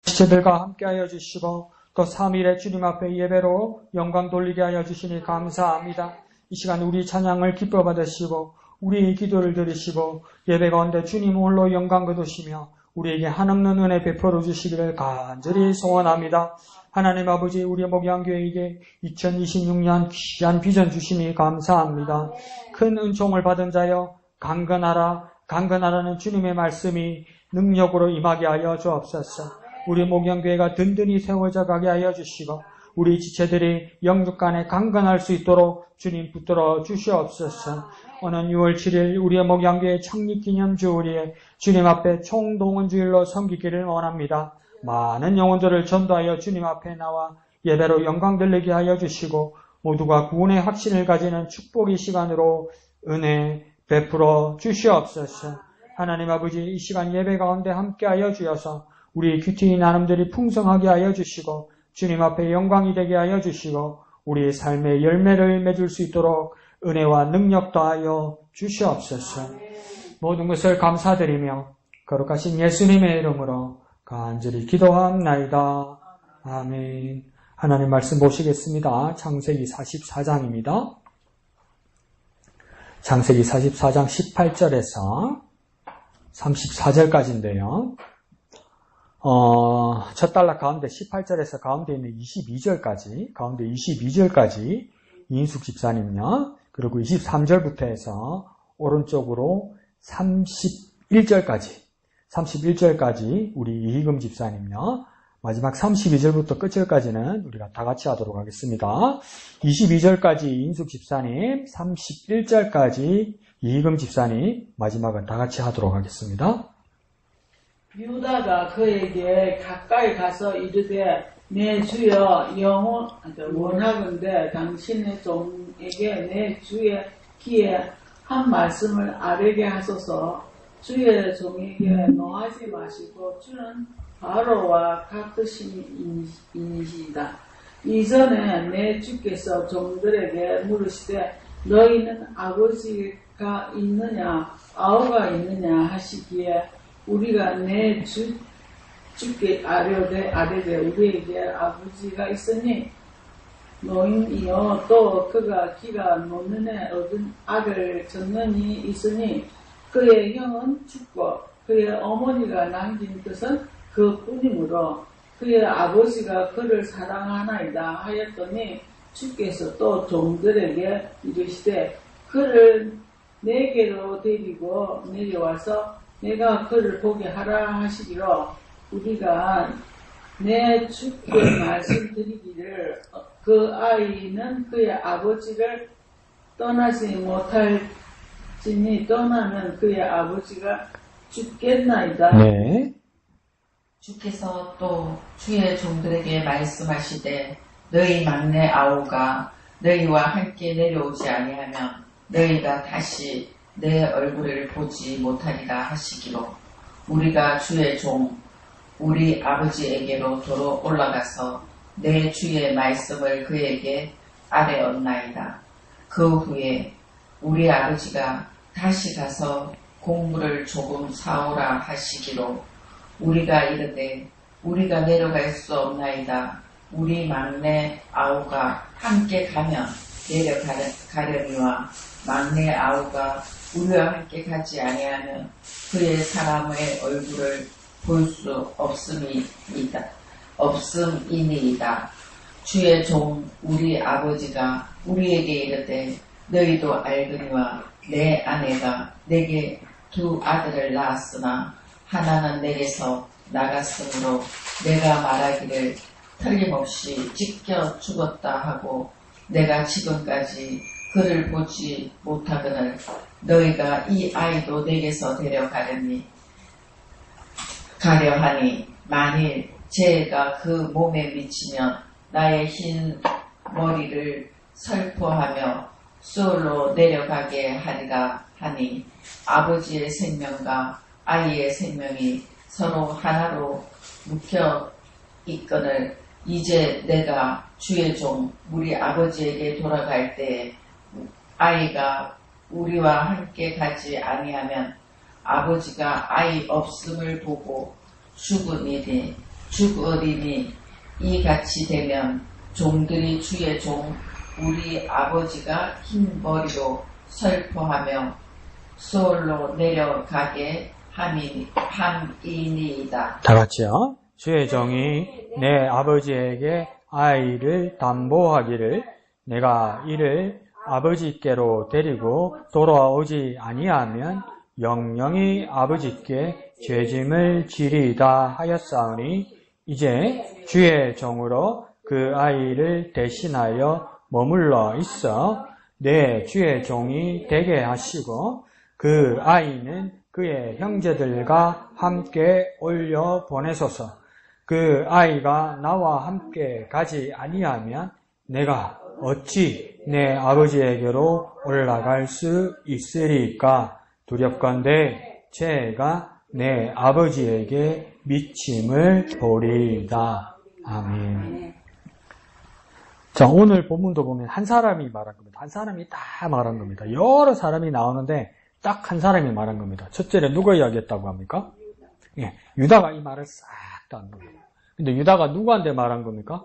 지체들과 함께하여 주시고 또 3일에 주님 앞에 예배로 영광 돌리게 하여 주시니 감사합니다. 이 시간 우리 찬양을 기뻐 받으시고 우리의 기도를 들으시고 예배 가운데 주님 홀로 영광 거두시며 우리에게 한없는 은혜 베풀어 주시기를 간절히 소원합니다. 하나님 아버지, 우리 목양교회에게 2026년 귀한 비전 주시니 감사합니다. 큰 은총을 받은 자여 강건하라, 강건하라는 주님의 말씀이 능력으로 임하게 하여 주옵소서. 우리 목양교회가 든든히 세워져 가게 하여 주시고 우리 지체들이 영육간에 강건할 수 있도록 주님 붙들어 주시옵소서. 오는 6월 7일 우리의 목양교회 창립기념주일에 주님 앞에 총동원주일로 섬기기를 원합니다. 많은 영혼들을 전도하여 주님 앞에 나와 예배로 영광 돌리게 하여 주시고 모두가 구원의 확신을 가지는 축복의 시간으로 은혜 베풀어 주시옵소서. 하나님 아버지, 이 시간 예배 가운데 함께하여 주셔서 우리 큐티 나눔들이 풍성하게 하여 주시고 주님 앞에 영광이 되게 하여 주시고 우리의 삶의 열매를 맺을 수 있도록 은혜와 능력 더하여 주시옵소서. 모든 것을 감사드리며 거룩하신 예수님의 이름으로 간절히 기도합나이다. 아멘. 하나님 말씀 보시겠습니다. 창세기 44장입니다. 창세기 44장 18절에서 34절까지인데요. 첫 단락 가운데 18절에서 가운데 있는 22절까지 이인숙 집사님요. 그리고 23절부터 해서 오른쪽으로 31절까지 우리 이희금 집사님요. 마지막 32절부터 끝절까지는 우리가 다 같이 하도록 하겠습니다. 22절까지 이인숙 집사님, 31절까지 이희금 집사님, 마지막은 다 같이 하도록 하겠습니다. 유다가 그에게 가까이 가서 이르되 내 주여 원하건대 당신의 종에게 내 주의 귀에 한 말씀을 아뢰게 하소서. 주의 종에게 노하지 마시고 주는 바로와 같으시니이다. 이전에 내 주께서 종들에게 물으시되 너희는 아버지가 있느냐 아우가 있느냐 하시기에 우리가 내 주께 아뢰되 우리에게 아버지가 있으니 노인이요 또 그가 기가 노년에 얻은 아들 전년이 있으니 그의 형은 죽고 그의 어머니가 남긴 것은 그뿐이므로 그의 아버지가 그를 사랑하나이다 하였더니 주께서 또 종들에게 이르시되 그를 내게로 데리고 내려와서 내가 그를 보게 하라 하시기로 우리가 내 주께 말씀드리기를 그 아이는 그의 아버지를 떠나지 못할지니 떠나면 그의 아버지가 죽겠나이다. 네. 주께서 또 주의 종들에게 말씀하시되 너희 막내 아우가 너희와 함께 내려오지 아니하면 너희가 다시 내 얼굴을 보지 못하리라 하시기로 우리가 주의 종 우리 아버지에게로 도로 올라가서 내 주의 말씀을 그에게 아뢰었나이다. 그 후에 우리 아버지가 다시 가서 곡물을 조금 사오라 하시기로 우리가 이르되 우리가 내려갈 수 없나이다. 우리 막내 아우가 함께 가면 내려가려니와 막내 아우가 우리와 함께 가지 아니하면 그의 사람의 얼굴을 볼 수 없음이니이다. 주의 종 우리 아버지가 우리에게 이르되 너희도 알거니와 내 아내가 내게 두 아들을 낳았으나 하나는 내게서 나갔으므로 내가 말하기를 틀림없이 찢겨 죽었다 하고 내가 지금까지 그를 보지 못하거늘 너희가 이 아이도 내게서 가려하니 만일 죄가 그 몸에 미치면 나의 흰 머리를 설포하며 수월로 내려가게 하리라 하니 아버지의 생명과 아이의 생명이 서로 하나로 묶여 있거늘 이제 내가 주의 종 우리 아버지에게 돌아갈 때에 아이가 우리와 함께 가지 아니하면 아버지가 아이 없음을 보고 죽으니니 죽으리니 이같이 되면 종들이 주의 종 우리 아버지가 흰 머리로 설포하며 소홀로 내려가게 함이니이다. 다 같이요. 주의 종이 내 아버지에게 아이를 담보하기를 내가 이를 아버지께로 데리고 돌아오지 아니하면 영영이 아버지께 죄짐을 지리이다 하였사오니 이제 주의 종으로 그 아이를 대신하여 머물러 있어 내 주의 종이 되게 하시고 그 아이는 그의 형제들과 함께 올려 보내소서. 그 아이가 나와 함께 가지 아니하면 내가 어찌 내 아버지에게로 올라갈 수 있으리까? 두렵건대 제가 내 아버지에게 미침을 보리이다. 아멘. 자, 오늘 본문도 보면 한 사람이 말한 겁니다. 한 사람이 다 말한 겁니다. 여러 사람이 나오는데 딱 한 사람이 말한 겁니다. 첫째는 누가 이야기했다고 합니까? 예, 유다가 이 말을 싹 다 한 겁니다. 근데 유다가 누구한테 말한 겁니까?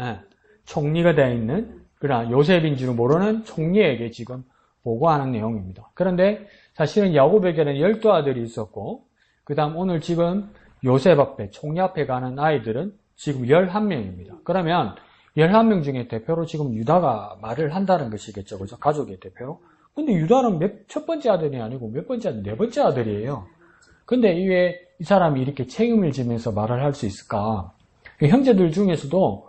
예, 총리가 되어 있는, 그러나 요셉인 줄 모르는 총리에게 지금 보고하는 내용입니다. 그런데 사실은 야곱에게는 12아들이 있었고, 그 다음 오늘 지금 요셉 앞에, 총리 앞에 가는 아이들은 지금 11명입니다. 그러면 11명 중에 대표로 지금 유다가 말을 한다는 것이겠죠. 그죠? 가족의 대표로. 근데 유다는 첫 번째 아들이 아니고 몇 번째 아들, 네 번째 아들이에요. 근데 왜 이 사람이 이렇게 책임을 지면서 말을 할 수 있을까? 형제들 중에서도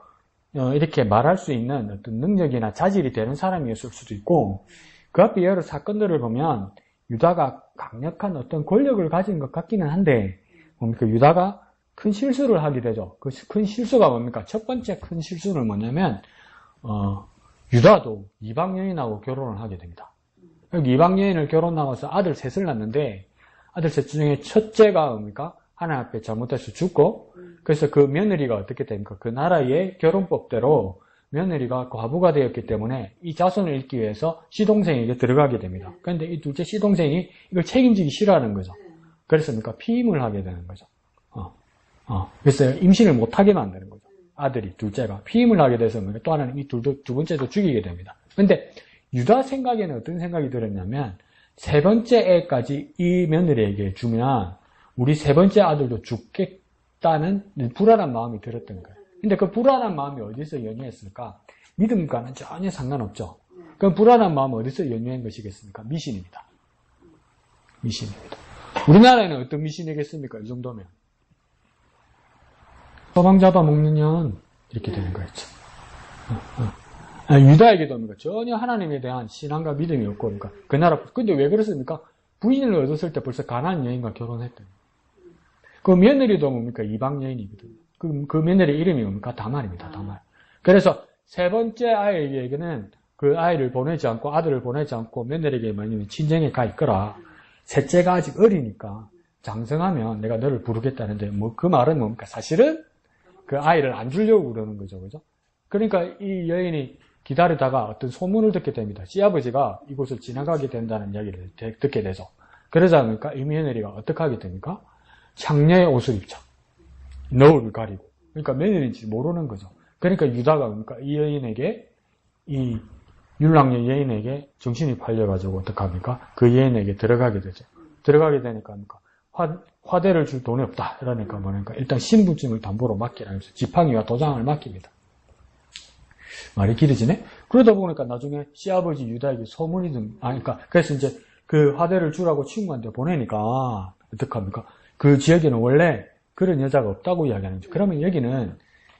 이렇게 말할 수 있는 어떤 능력이나 자질이 되는 사람이었을 수도 있고, 그 앞에 여러 사건들을 보면 유다가 강력한 어떤 권력을 가진 것 같기는 한데, 뭡니까? 유다가 큰 실수를 하게 되죠. 그 큰 실수가 뭡니까? 첫 번째 큰 실수는 뭐냐면, 유다도 이방 여인하고 결혼을 하게 됩니다. 이방 여인을 결혼 나가서 아들 셋을 낳는데, 아들 셋 중에 첫째가 뭡니까? 하나님 앞에 잘못해서 죽고, 그래서 그 며느리가 어떻게 됩니까? 그 나라의 결혼법대로 며느리가 과부가 되었기 때문에 이 자손을 잃기 위해서 시동생에게 들어가게 됩니다. 그런데 이 둘째 시동생이 이걸 책임지기 싫어하는 거죠. 그래서 뭡니까? 피임을 하게 되는 거죠. 그래서 임신을 못하게 만드는 거죠. 아들이, 둘째가. 피임을 하게 돼서 또 하나는 이 두 번째도 죽이게 됩니다. 근데 유다 생각에는 어떤 생각이 들었냐면, 세 번째 애까지 이 며느리에게 주면 우리 세 번째 아들도 죽겠다는 불안한 마음이 들었던 거예요. 근데 그 불안한 마음이 어디서 연유했을까? 믿음과는 전혀 상관없죠. 그 불안한 마음은 어디서 연유한 것이겠습니까? 미신입니다. 미신입니다. 우리나라에는 어떤 미신이겠습니까? 이 정도면. 서방 잡아먹는 년, 이렇게 되는 거였죠. 유다에게도 뭡니까? 전혀 하나님에 대한 신앙과 믿음이 없고, 그러니까 그 나라, 근데 왜 그렇습니까? 부인을 얻었을 때 벌써 가나안 여인과 결혼했더니. 그 며느리도 뭡니까? 이방 여인이거든요. 그 며느리 이름이 뭡니까? 다말입니다. 다말. 그래서 세 번째 아이에게는 그 아이를 보내지 않고, 아들을 보내지 않고 며느리에게 뭐냐면 친정에 가 있거라. 셋째가 아직 어리니까 장성하면 내가 너를 부르겠다는데, 그 말은 뭡니까? 사실은 그 아이를 안 주려고 그러는 거죠. 그죠? 그러니까 이 여인이 기다리다가 어떤 소문을 듣게 됩니다. 시아버지가 이곳을 지나가게 된다는 이야기를 듣게 되죠. 그러자 보니까 이 며느리가 어떻게 하게 됩니까? 창녀의 옷을 입죠. 너울을 가리고. 그러니까 며느리인지 모르는 거죠. 그러니까 유다가 그러니까 이 여인에게, 이 율랑녀 여인에게 정신이 팔려가지고 어떻게 합니까? 그 여인에게 들어가게 되죠. 들어가게 되니까 화대를 줄 돈이 없다. 이러니까 뭐니까 일단 신분증을 담보로 맡기라 해서 지팡이와 도장을 맡깁니다. 말이 길어지네? 그러다 보니까 나중에 시아버지 유다에게 소문이 그래서 이제 그 화대를 주라고 친구한테 보내니까, 어떡합니까? 그 지역에는 원래 그런 여자가 없다고 이야기하는 거죠. 그러면 여기는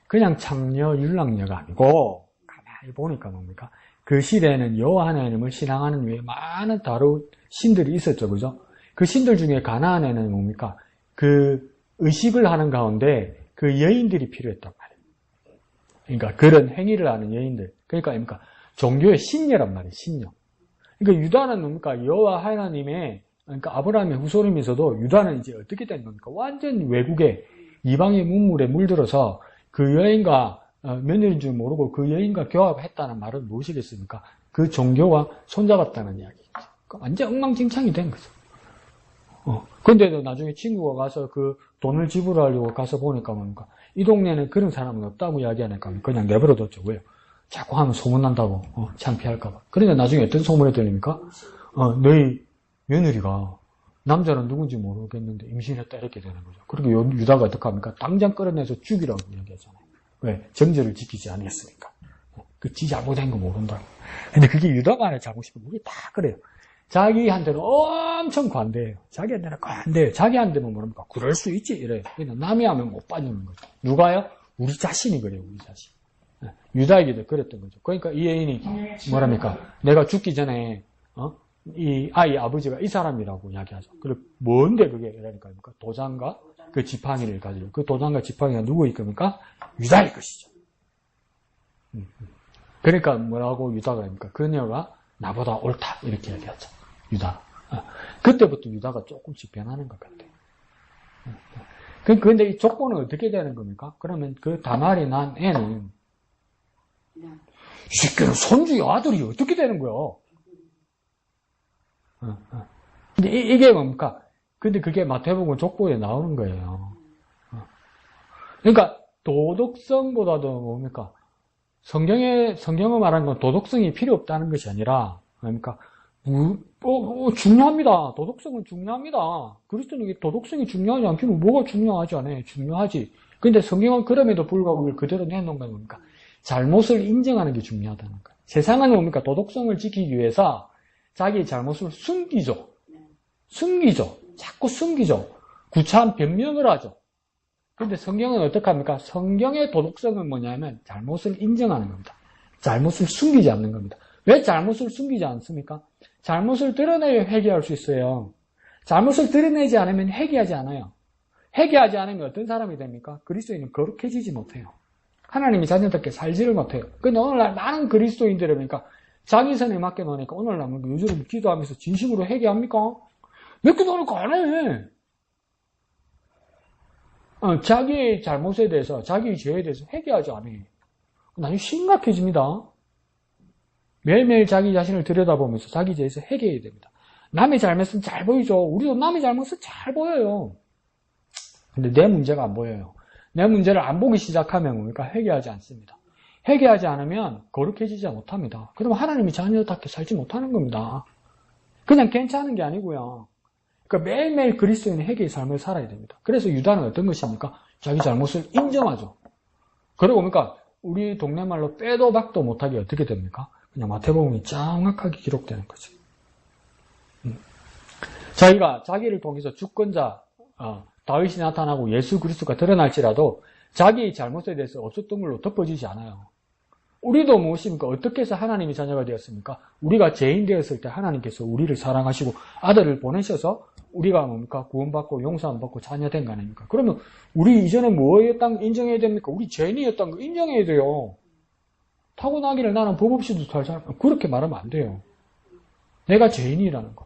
그냥 창녀, 율랑녀가 아니고, 가만히 보니까 뭡니까? 그 시대에는 여호와 하나님을 신앙하는 외에 많은 다른 신들이 있었죠. 그죠? 그 신들 중에 가나안에는 뭡니까? 그 의식을 하는 가운데 그 여인들이 필요했단 말이에요. 그러니까 그런 행위를 하는 여인들. 그러니까 뭡니까? 종교의 신녀란 말이에요. 신녀. 그러니까 유다는 뭡니까? 여호와 하나님의, 그러니까 아브라함의 후손이면서도 유다는 이제 어떻게 된 겁니까? 완전 외국에 이방의 문물에 물들어서 그 여인과 며느리인 줄 모르고 그 여인과 교합했다는 말은 무엇이겠습니까? 그 종교와 손잡았다는 이야기죠. 완전 엉망진창이 된 거죠. 근데도 나중에 친구가 가서 그 돈을 지불하려고 가서 보니까 뭡니까? 이 동네는 그런 사람은 없다고 이야기하니까 그냥 내버려뒀죠. 왜요? 자꾸 하면 소문난다고, 창피할까봐. 그러니까 나중에 어떤 소문이 들립니까? 너희 며느리가 남자는 누군지 모르겠는데 임신했다 이렇게 되는 거죠. 그리고 유다가 어떻게 합니까? 당장 끌어내서 죽이라고 이야기하잖아요. 왜? 정절을 지키지 않았으니까. 지 잘못한 거 모른다고. 근데 그게 유다가 안에 잘못이고 우리 다 그래요. 자기한테는 엄청 관대해요. 자기한테는 관대해요. 자기한테는 뭐랍니까? 그럴 수 있지 이래요. 그냥 남이 하면 못 빠지는 거죠. 누가요? 우리 자신이 그래요. 우리 자신. 유다에게도 그랬던 거죠. 그러니까 이 애인이 뭐랍니까? 내가 죽기 전에 이 아이 아버지가 이 사람이라고 이야기하죠. 그리고 뭔데 그게 이러니까 도장과 그 지팡이를 가지고 그 도장과 지팡이가 누구일 겁니까? 유다일 것이죠. 그러니까 뭐라고 유다가 합니까? 그녀가 나보다 옳다 이렇게 이야기하죠. 유다. 그때부터 유다가 조금씩 변하는 것 같아요. 그런데 이 족보는 어떻게 되는 겁니까? 그러면 그 다말이 난 애는 쉽게는 손주의 아들이 어떻게 되는 거야? 근데 이게 뭡니까? 근데 그게 마태복음 족보에 나오는 거예요. 그러니까 도덕성보다도 뭡니까? 성경을 말하는 건 도덕성이 필요 없다는 것이 아니라, 그러니까, 중요합니다. 도덕성은 중요합니다. 그리스도는 도덕성이 중요하지 않기는 뭐가 중요하지 않아요? 중요하지. 근데 성경은 그럼에도 불구하고 이걸 그대로 내놓은 건 뭡니까? 잘못을 인정하는 게 중요하다는 거예요. 세상은 뭡니까? 도덕성을 지키기 위해서 자기의 잘못을 숨기죠. 자꾸 숨기죠. 구차한 변명을 하죠. 근데 성경은 어떻게 합니까? 성경의 도덕성은 뭐냐면 잘못을 인정하는 겁니다. 잘못을 숨기지 않는 겁니다. 왜 잘못을 숨기지 않습니까? 잘못을 드러내야 회개할 수 있어요. 잘못을 드러내지 않으면 회개하지 않아요. 회개하지 않으면 어떤 사람이 됩니까? 그리스도인은 거룩해지지 못해요. 하나님이 자녀답게 살지를 못해요. 근데 오늘날 많은 그리스도인들이 그러니까 자기 선에 맡겨놓으니까 오늘날 요즘 기도하면서 진심으로 회개합니까? 몇 개 놓으니까 안 해. 자기의 잘못에 대해서, 자기의 죄에 대해서 회개하지 않아요. 나중에 심각해집니다. 매일매일 자기 자신을 들여다보면서 자기 죄에서 회개해야 됩니다. 남의 잘못은 잘 보이죠. 우리도 남의 잘못은 잘 보여요. 근데 내 문제가 안 보여요. 내 문제를 안 보기 시작하면 뭡니까? 회개하지 않습니다. 회개하지 않으면 거룩해지지 못합니다. 그러면 하나님이 자녀답게 살지 못하는 겁니다. 그냥 괜찮은 게 아니고요. 그러니까 매일매일 그리스도인의 회개의 삶을 살아야 됩니다. 그래서 유다는 어떤 것입니까? 자기 잘못을 인정하죠. 그러고 보니까 우리 동네 말로 빼도 박도 못하게 어떻게 됩니까? 그냥 마태복음이 정확하게 기록되는 거죠. 자기가 자기를 통해서 주권자 다윗이 나타나고 예수 그리스도가 드러날지라도 자기의 잘못에 대해서 없었던 걸로 덮어지지 않아요. 우리도 무엇입니까? 어떻게 해서 하나님의 자녀가 되었습니까? 우리가 죄인 되었을 때 하나님께서 우리를 사랑하시고 아들을 보내셔서 우리가 뭡니까? 구원받고 용서함 받고 자녀 된 거 아닙니까? 그러면 우리 이전에 뭐였다는 거 인정해야 됩니까? 우리 죄인이었다는 거 인정해야 돼요. 타고나기를 나는 법 없이도 잘 살아. 그렇게 말하면 안 돼요. 내가 죄인이라는 거.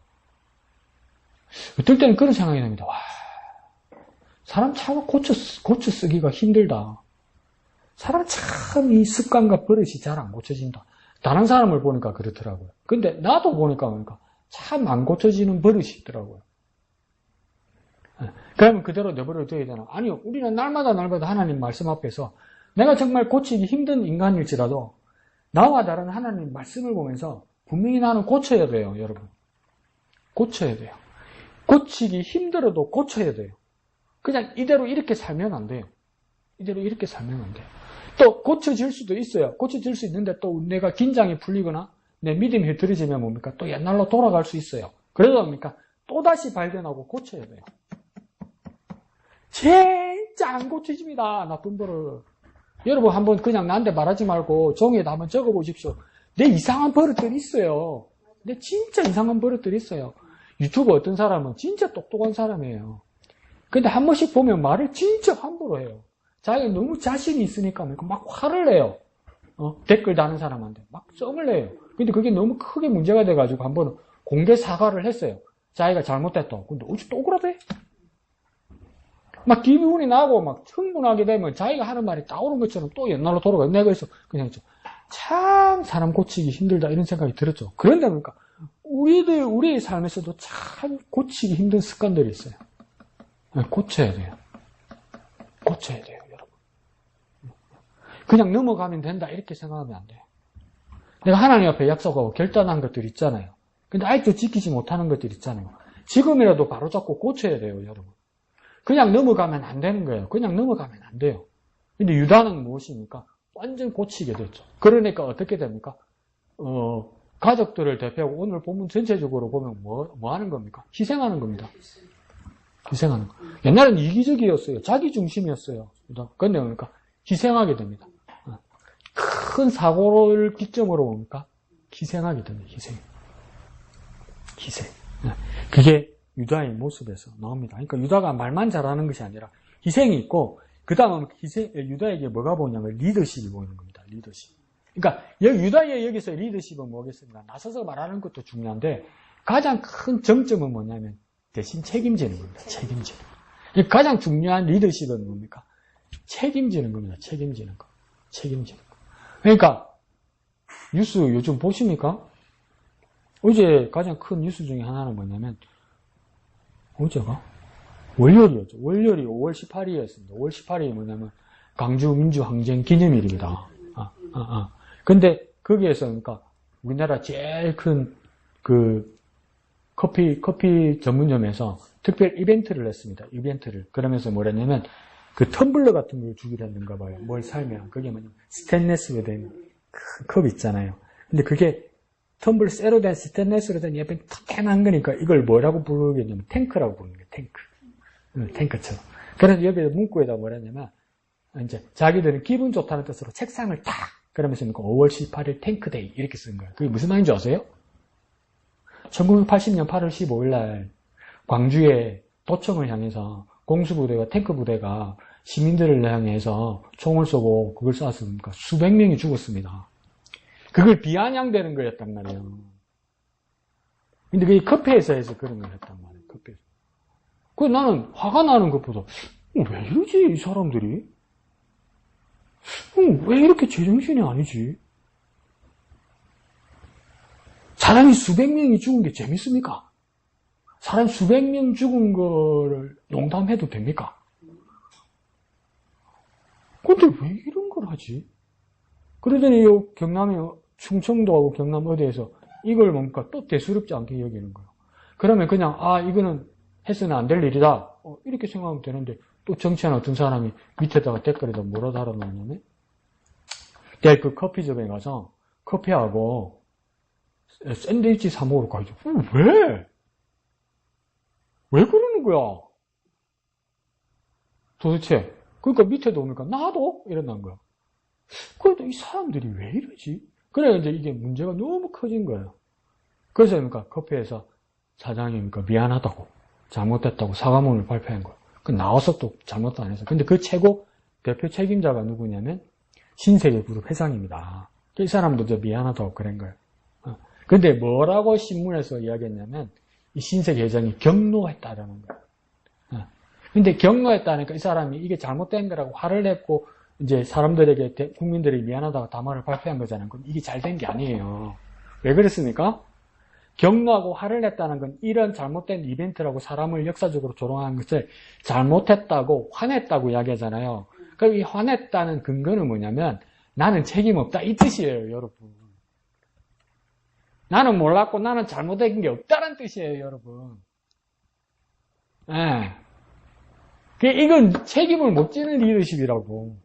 어떨 때는 그런 생각이 납니다. 와, 사람 참 고쳐 쓰기가 힘들다. 사람 참 이 습관과 버릇이 잘 안 고쳐진다. 다른 사람을 보니까 그렇더라고요. 근데 나도 보니까 참 안 고쳐지는 버릇이 있더라고요. 그러면 그대로 내버려 둬야 되나? 아니요. 우리는 날마다 하나님 말씀 앞에서 내가 정말 고치기 힘든 인간일지라도 나와 다른 하나님 말씀을 보면서 분명히 나는 고쳐야 돼요, 여러분. 고쳐야 돼요. 고치기 힘들어도 고쳐야 돼요. 그냥 이대로 이렇게 살면 안 돼요. 이대로 이렇게 살면 안 돼요. 또 고쳐질 수도 있어요. 고쳐질 수 있는데 또 내가 긴장이 풀리거나 내 믿음이 흐트러지면 뭡니까? 또 옛날로 돌아갈 수 있어요. 그러다 보니까 또다시 발견하고 고쳐야 돼요. 진짜 안 고쳐집니다. 나쁜 버릇. 여러분 한번 그냥 나한테 말하지 말고 종이에다 한번 적어보십시오. 내 이상한 버릇들이 있어요. 내 진짜 이상한 버릇들이 있어요. 유튜브 어떤 사람은 진짜 똑똑한 사람이에요. 근데 한 번씩 보면 말을 진짜 함부로 해요. 자기가 너무 자신이 있으니까 막 화를 내요. 댓글 다는 사람한테 막 썽을 내요. 근데 그게 너무 크게 문제가 돼가지고 한 번은 공개 사과를 했어요. 자기가 잘못했다. 근데 어째 또 그러대? 막 기분이 나고 막 흥분하게 되면 자기가 하는 말이 따오는 것처럼 또 옛날로 돌아가요. 내가 그래서 그냥 참 사람 고치기 힘들다 이런 생각이 들었죠. 그런데 그러니까 우리의 삶에서도 참 고치기 힘든 습관들이 있어요. 고쳐야 돼요. 고쳐야 돼요, 여러분. 그냥 넘어가면 된다, 이렇게 생각하면 안 돼요. 내가 하나님 앞에 약속하고 결단한 것들 있잖아요. 근데 아직도 지키지 못하는 것들 있잖아요. 지금이라도 바로잡고 고쳐야 돼요, 여러분. 그냥 넘어가면 안 되는 거예요. 그냥 넘어가면 안 돼요. 근데 유다는 무엇입니까? 완전 고치게 됐죠. 그러니까 어떻게 됩니까? 가족들을 대표하고 오늘 본문 전체적으로 보면 뭐 하는 겁니까? 희생하는 겁니다. 희생하는 거. 옛날엔 이기적이었어요. 자기 중심이었어요. 그런데 뭡니까? 희생하게 됩니다. 큰 사고를 기점으로 뭡니까? 희생하게 됩니다. 희생. 그게 유다의 모습에서 나옵니다. 그러니까 유다가 말만 잘하는 것이 아니라 희생이 있고, 그 다음은 유다에게 뭐가 보이냐면 리더십이 보이는 겁니다. 리더십. 그러니까 유다의 여기서 리더십은 뭐겠습니까? 나서서 말하는 것도 중요한데 가장 큰 정점은 뭐냐면 대신 책임지는 겁니다. 책임지는 거. 가장 중요한 리더십은 뭡니까? 책임지는 겁니다. 책임지는 거. 그러니까 뉴스 요즘 보십니까? 어제 가장 큰 뉴스 중에 하나는 뭐냐면 어제가 월요일이었죠. 월요일이 5월 18일이었습니다. 5월 18일이 뭐냐면 광주 민주항쟁 기념일입니다. 근데 거기에서 그러니까 우리나라 제일 큰 그 커피 전문점에서 특별 이벤트를 했습니다. 그러면서 뭐랬냐면 그 텀블러 같은 걸 주기로 했는가 봐요. 뭘 살면. 그게 뭐냐면 스테인리스로 된 큰 컵 있잖아요. 근데 그게 텀블러로 된 스테인리스로 된 예쁜 탁해난 거니까 이걸 뭐라고 부르겠냐면 탱크라고 부르는 거예요. 탱크처럼. 그래서 여기 문구에다 뭐랬냐면 이제 자기들은 기분 좋다는 뜻으로 책상을 탁 그러면서 5월 18일 탱크데이 이렇게 쓴 거예요. 그게 무슨 말인지 아세요? 1980년 8월 15일 날 광주에 도청을 향해서 공수부대와 탱크부대가 시민들을 향해서 총을 쏘고 그걸 쐈으니까 수백 명이 죽었습니다. 그걸 비아냥대는 거였단 말이에요. 근데 그게 커피에서 해서 그런 걸 했단 말이에요. 커피에서. 그래서 나는 화가 나는 것보다 왜 이러지 이 사람들이? 왜 이렇게 제정신이 아니지? 사람이 수백 명이 죽은 게 재밌습니까? 사람 수백 명 죽은 거를 농담해도 됩니까? 근데 왜 이런 걸 하지? 그러더니 경남에 충청도하고 경남 어디에서 이걸 뭔가 또 대수롭지 않게 여기는 거예요. 그러면 그냥 이거는 해서는 안 될 일이다 이렇게 생각하면 되는데 또 정치하는 어떤 사람이 밑에다가 댓글에다 뭐라 달아놓냐면 내가 그 커피숍에 가서 커피하고 샌드위치 사 먹으러 가야지. 왜? 왜 그러는 거야? 도대체. 그러니까 밑에도 오니까 나도? 이런다는 거야. 그래도 이 사람들이 왜 이러지? 그래 이제 이게 문제가 너무 커진 거예요. 그래서 그러니까 커피에서 사장이 그러니까 미안하다고 잘못됐다고 사과문을 발표한 거예요. 그 나와서 또 잘못도 안 해서. 근데 그 최고 대표 책임자가 누구냐면 신세계 그룹 회장입니다. 이 사람도 이제 미안하다고 그런 거예요. 근데 뭐라고 신문에서 이야기했냐면 이 신세계 회장이 경로했다라는 거예요. 근데 경로했다니까 이 사람이 이게 잘못된 거라고 화를 냈고 이제 사람들에게 국민들이 미안하다고 담화를 발표한 거잖아요. 그럼 이게 잘된 게 아니에요. 왜 그렇습니까? 경로하고 화를 냈다는 건 이런 잘못된 이벤트라고 사람을 역사적으로 조롱한 것을 잘못했다고 화냈다고 이야기하잖아요. 그럼 이 화냈다는 근거는 뭐냐면 나는 책임 없다 이 뜻이에요, 여러분. 나는 몰랐고 나는 잘못된 게 없다는 뜻이에요, 여러분. 예. 이건 책임을 못 지는 리더십이라고.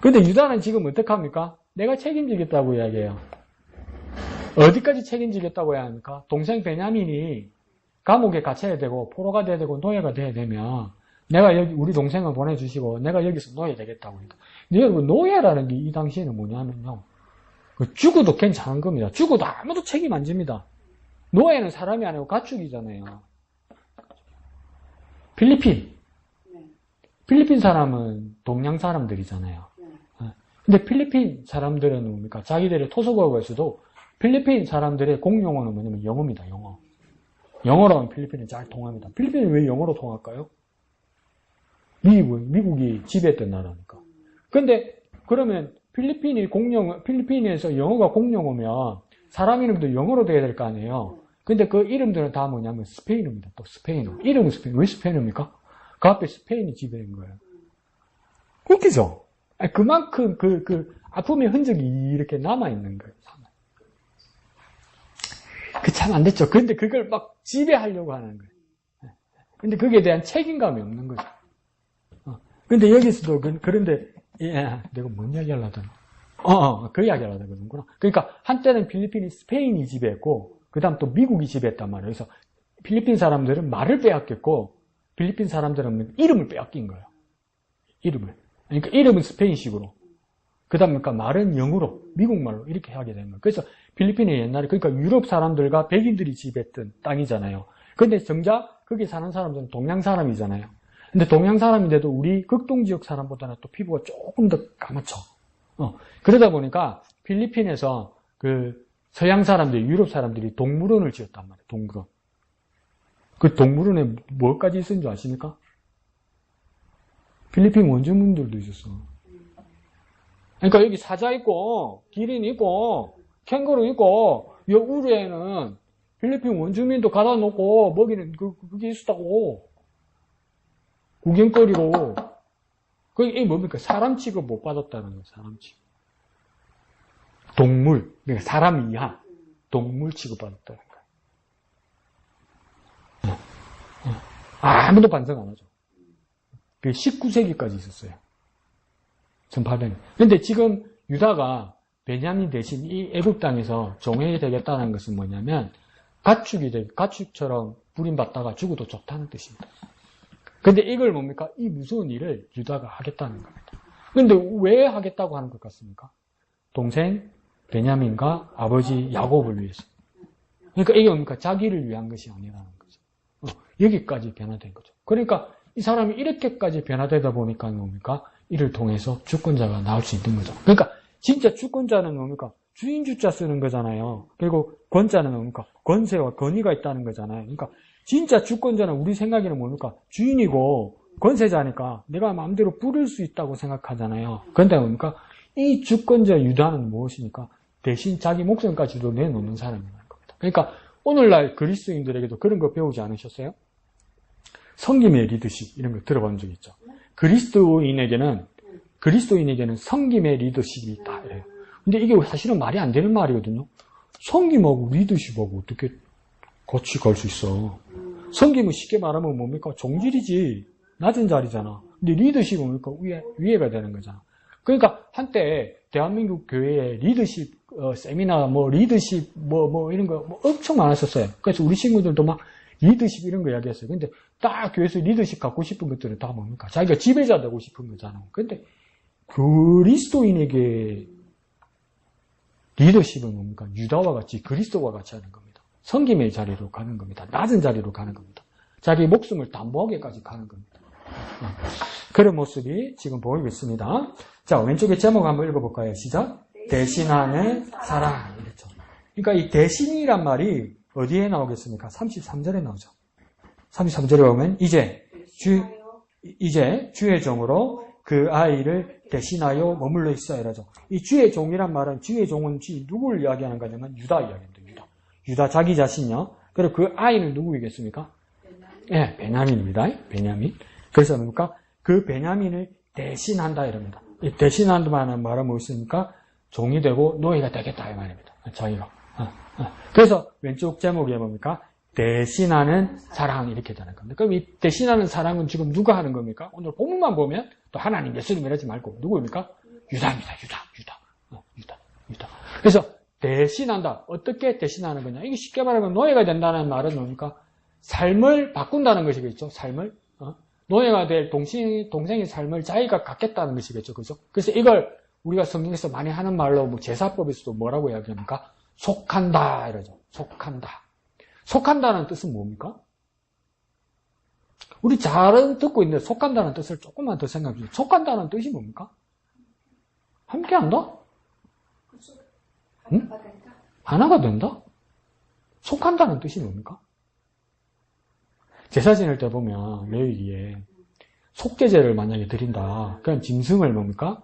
근데 유다는 지금 어떡합니까? 내가 책임지겠다고 이야기해요. 어디까지 책임지겠다고 해야 합니까? 동생 베냐민이 감옥에 갇혀야 되고 포로가 돼야 되고 노예가 돼야 되면 내가 여기 우리 동생을 보내주시고 내가 여기서 노예 되겠다고 합니다. 근데 여러분 노예라는 게 이 당시에는 뭐냐면요. 죽어도 괜찮은 겁니다. 죽어도 아무도 책임 안 집니다. 노예는 사람이 아니고 가축이잖아요. 필리핀 사람은 동양 사람들이잖아요. 근데 필리핀 사람들은 뭡니까? 자기들의 토속어에서도 필리핀 사람들의 공용어는 뭐냐면 영어입니다. 영어. 영어로 하면 필리핀은 잘 통합니다. 필리핀이 왜 영어로 통할까요? 미국이 지배했던 나라니까. 근데 그러면 필리핀에서 영어가 공용어면 사람 이름도 영어로 돼야 될 거 아니에요. 근데 그 이름들은 다 뭐냐면 스페인어입니다. 또 스페인어. 이름은 스페인어. 왜 스페인어입니까? 그 앞에 스페인이 지배인 거예요. 웃기죠? 아니, 그만큼 그 아픔의 흔적이 이렇게 남아있는 거예요. 그 참 안 됐죠. 근데 그걸 막 지배하려고 하는 거예요. 근데 거기에 대한 책임감이 없는 거죠. 근데 여기서도, 그런데, 예, 내가 뭔 이야기 하려다. 그 이야기 하려다 그러는구나. 그러니까 한때는 필리핀이 스페인이 지배했고, 그 다음 또 미국이 지배했단 말이에요. 그래서 필리핀 사람들은 말을 빼앗겼고, 필리핀 사람들은 이름을 빼앗긴 거예요. 이름을. 그러니까 이름은 스페인식으로. 그 다음에 그러니까 말은 영어로, 미국말로 이렇게 하게 된 거예요. 그래서 필리핀이 옛날에, 그러니까 유럽 사람들과 백인들이 지배했던 땅이잖아요. 근데 정작 거기 사는 사람들은 동양 사람이잖아요. 근데 동양 사람인데도 우리 극동 지역 사람보다는 또 피부가 조금 더 까맣죠. 그러다 보니까 필리핀에서 그 서양 사람들, 유럽 사람들이 동물원을 지었단 말이에요. 동물원. 그 동물원에 뭐까지 있었는 줄 아십니까? 필리핀 원주민들도 있었어. 그러니까 여기 사자 있고, 기린 있고, 캥거루 있고, 이 우리에는 필리핀 원주민도 가다 놓고 먹이는 그게 있었다고. 구경거리로. 그게 뭡니까? 사람 취급 못 받았다는 거예요. 사람 취급. 동물. 그러니까 사람 이하. 동물 취급 받았다는 거예요. 아무도 반성 안 하죠. 그게 19세기까지 있었어요. 1800년. 근데 지금 유다가 베냐민 대신 이 애굽 땅에서 종이 되겠다는 것은 뭐냐면 가축처럼 부림받다가 죽어도 좋다는 뜻입니다. 근데 이걸 뭡니까? 이 무서운 일을 유다가 하겠다는 겁니다. 근데 왜 하겠다고 하는 것 같습니까? 동생 베냐민과 아버지 야곱을 위해서. 그러니까 이게 뭡니까? 자기를 위한 것이 아니라는 거죠. 여기까지 변화된 거죠. 그러니까 이 사람이 이렇게까지 변화되다 보니까 뭡니까? 이를 통해서 주권자가 나올 수 있는 거죠. 그러니까 진짜 주권자는 뭡니까? 주인주자 쓰는 거잖아요. 그리고 권자는 뭡니까? 권세와 권위가 있다는 거잖아요. 그러니까 진짜 주권자는 우리 생각에는 뭡니까? 주인이고 권세자니까 내가 마음대로 부릴 수 있다고 생각하잖아요. 그런데 뭡니까? 이 주권자 유다는 무엇입니까? 대신 자기 목숨까지도 내놓는 사람이라는 겁니다. 그러니까 오늘날 그리스도인들에게도 그런 거 배우지 않으셨어요? 섬김의 리더십 이런 거 들어본 적 있죠? 그리스도인에게는 섬김의 리더십이 있다. 이래요. 근데 이게 사실은 말이 안 되는 말이거든요. 섬김하고 리더십하고 어떻게 같이 갈 수 있어. 섬김은 쉽게 말하면 뭡니까? 종질이지. 낮은 자리잖아. 근데 리더십은 뭡니까? 위에가 되는 거잖아. 그러니까 한때 대한민국 교회에 리더십 세미나, 리더십, 이런 거 엄청 많았었어요. 그래서 우리 친구들도 막 리더십 이런 거 이야기했어요. 근데 딱 교회에서 리더십 갖고 싶은 것들은 다 뭡니까? 자기가 지배자 되고 싶은 거잖아. 근데 그리스도인에게 리더십은 뭡니까? 유다와 같이 그리스도와 같이 하는 겁니다. 섬김의 자리로 가는 겁니다. 낮은 자리로 가는 겁니다. 자기 목숨을 담보하게까지 가는 겁니다. 그런 모습이 지금 보이고 있습니다. 자, 왼쪽에 제목 한번 읽어볼까요? 시작. 대신하는 사랑. 이랬죠. 그러니까 이 대신이란 말이 어디에 나오겠습니까? 33절에 나오죠. 33절에 보면 이제 주의 종으로 그 아이를 대신하여 머물러 있어야 이러죠. 이 주의 종이란 말은 주의 종은 누구를 이야기하는 거냐면 유다 이야기입니다. 유다 자기 자신요. 그리고 그 아이는 누구이겠습니까? 네, 베냐민입니다. 베냐민. 그래서 뭡니까? 그 베냐민을 대신한다 이럽니다. 이 대신한다는 말은 무엇입니까? 종이 되고 노예가 되겠다 이 말입니다. 자기가. 그래서 왼쪽 제목이 뭡니까? 대신하는 사랑 이렇게 되는 겁니다. 그럼 이 대신하는 사랑은 지금 누가 하는 겁니까? 오늘 본문만 보면 또 하나님 예수님 이러지 말고 누구입니까? 유다입니다. 유다. 그래서 대신한다. 어떻게 대신하는 거냐? 이게 쉽게 말하면 노예가 된다는 말은 뭡니까? 삶을 바꾼다는 것이겠죠. 삶을. 노예가 될 동생의 삶을 자기가 갖겠다는 것이겠죠. 그죠? 그래서 이걸 우리가 성경에서 많이 하는 말로 제사법에서도 뭐라고 이야기합니까? 속한다 이러죠. 속한다. 속한다는 뜻은 뭡니까? 우리 잘 듣고 있는데 속한다는 뜻을 조금만 더 생각해 주세요. 속한다는 뜻이 뭡니까? 함께한다? 응? 하나가 된다? 속한다는 뜻이 뭡니까? 제사 지낼 때 보면 레위기에 속죄제를 만약에 드린다. 그냥 짐승을 뭡니까?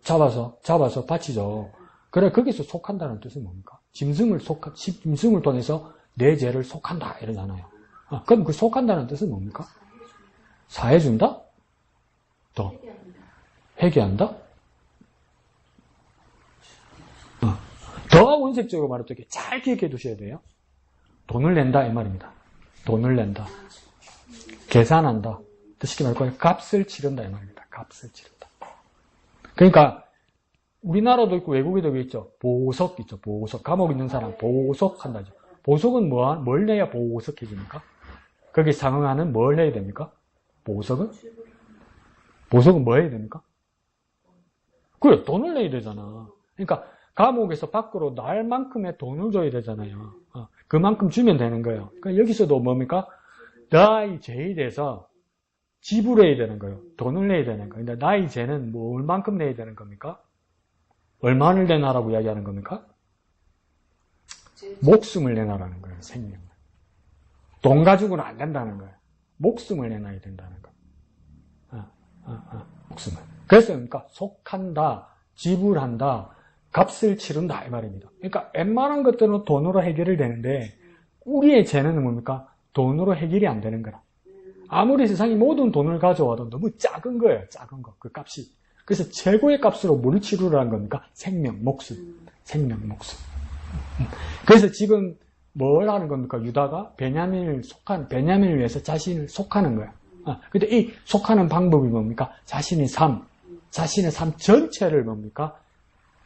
잡아서 바치죠. 그래, 거기서 속한다는 뜻은 뭡니까? 짐승을 통해서 내 죄를 속한다, 이러잖아요. 그럼 그 속한다는 뜻은 뭡니까? 사해준다? 또, 회개한다? 더 원색적으로 말할 때 잘 기억해 두셔야 돼요. 돈을 낸다, 이 말입니다. 돈을 낸다. 계산한다. 쉽게 말하면 값을 치른다, 이 말입니다. 값을 치른다. 그러니까, 우리나라도 있고 외국에도 있죠. 보석 있죠. 보석. 감옥 있는 사람 보석한다죠. 보석은 뭘 내야 보석해집니까? 거기에 상응하는 뭘 해야 됩니까? 보석은 뭐 해야 됩니까? 그래, 돈을 내야 되잖아. 그러니까 감옥에서 밖으로 날 만큼의 돈을 줘야 되잖아요. 그만큼 주면 되는 거예요. 그러니까 여기서도 뭡니까? 나의 죄에 대해서 지불해야 되는 거예요. 돈을 내야 되는 거예요. 근데 나의 죄는 얼만큼 내야 되는 겁니까? 얼마를 내놔라고 이야기하는 겁니까? 목숨을 내놔라는 거예요. 생명을. 돈 가지고는 안 된다는 거예요. 목숨을 내놔야 된다는 거예요. 목숨을. 그래서 그러니까 속한다, 지불한다, 값을 치른다 이 말입니다. 그러니까 웬만한 것들은 돈으로 해결이 되는데 우리의 죄는 뭡니까? 돈으로 해결이 안 되는 거라. 아무리 세상이 모든 돈을 가져와도 너무 작은 거예요. 작은 거. 그 값이. 그래서 최고의 값으로 뭘 치르라는 겁니까? 생명, 목숨. 생명, 목숨. 그래서 지금 뭘 하는 겁니까? 유다가 베냐민을 위해서 자신을 속하는 거예요. 근데 이 속하는 방법이 뭡니까? 자신의 삶 전체를 뭡니까?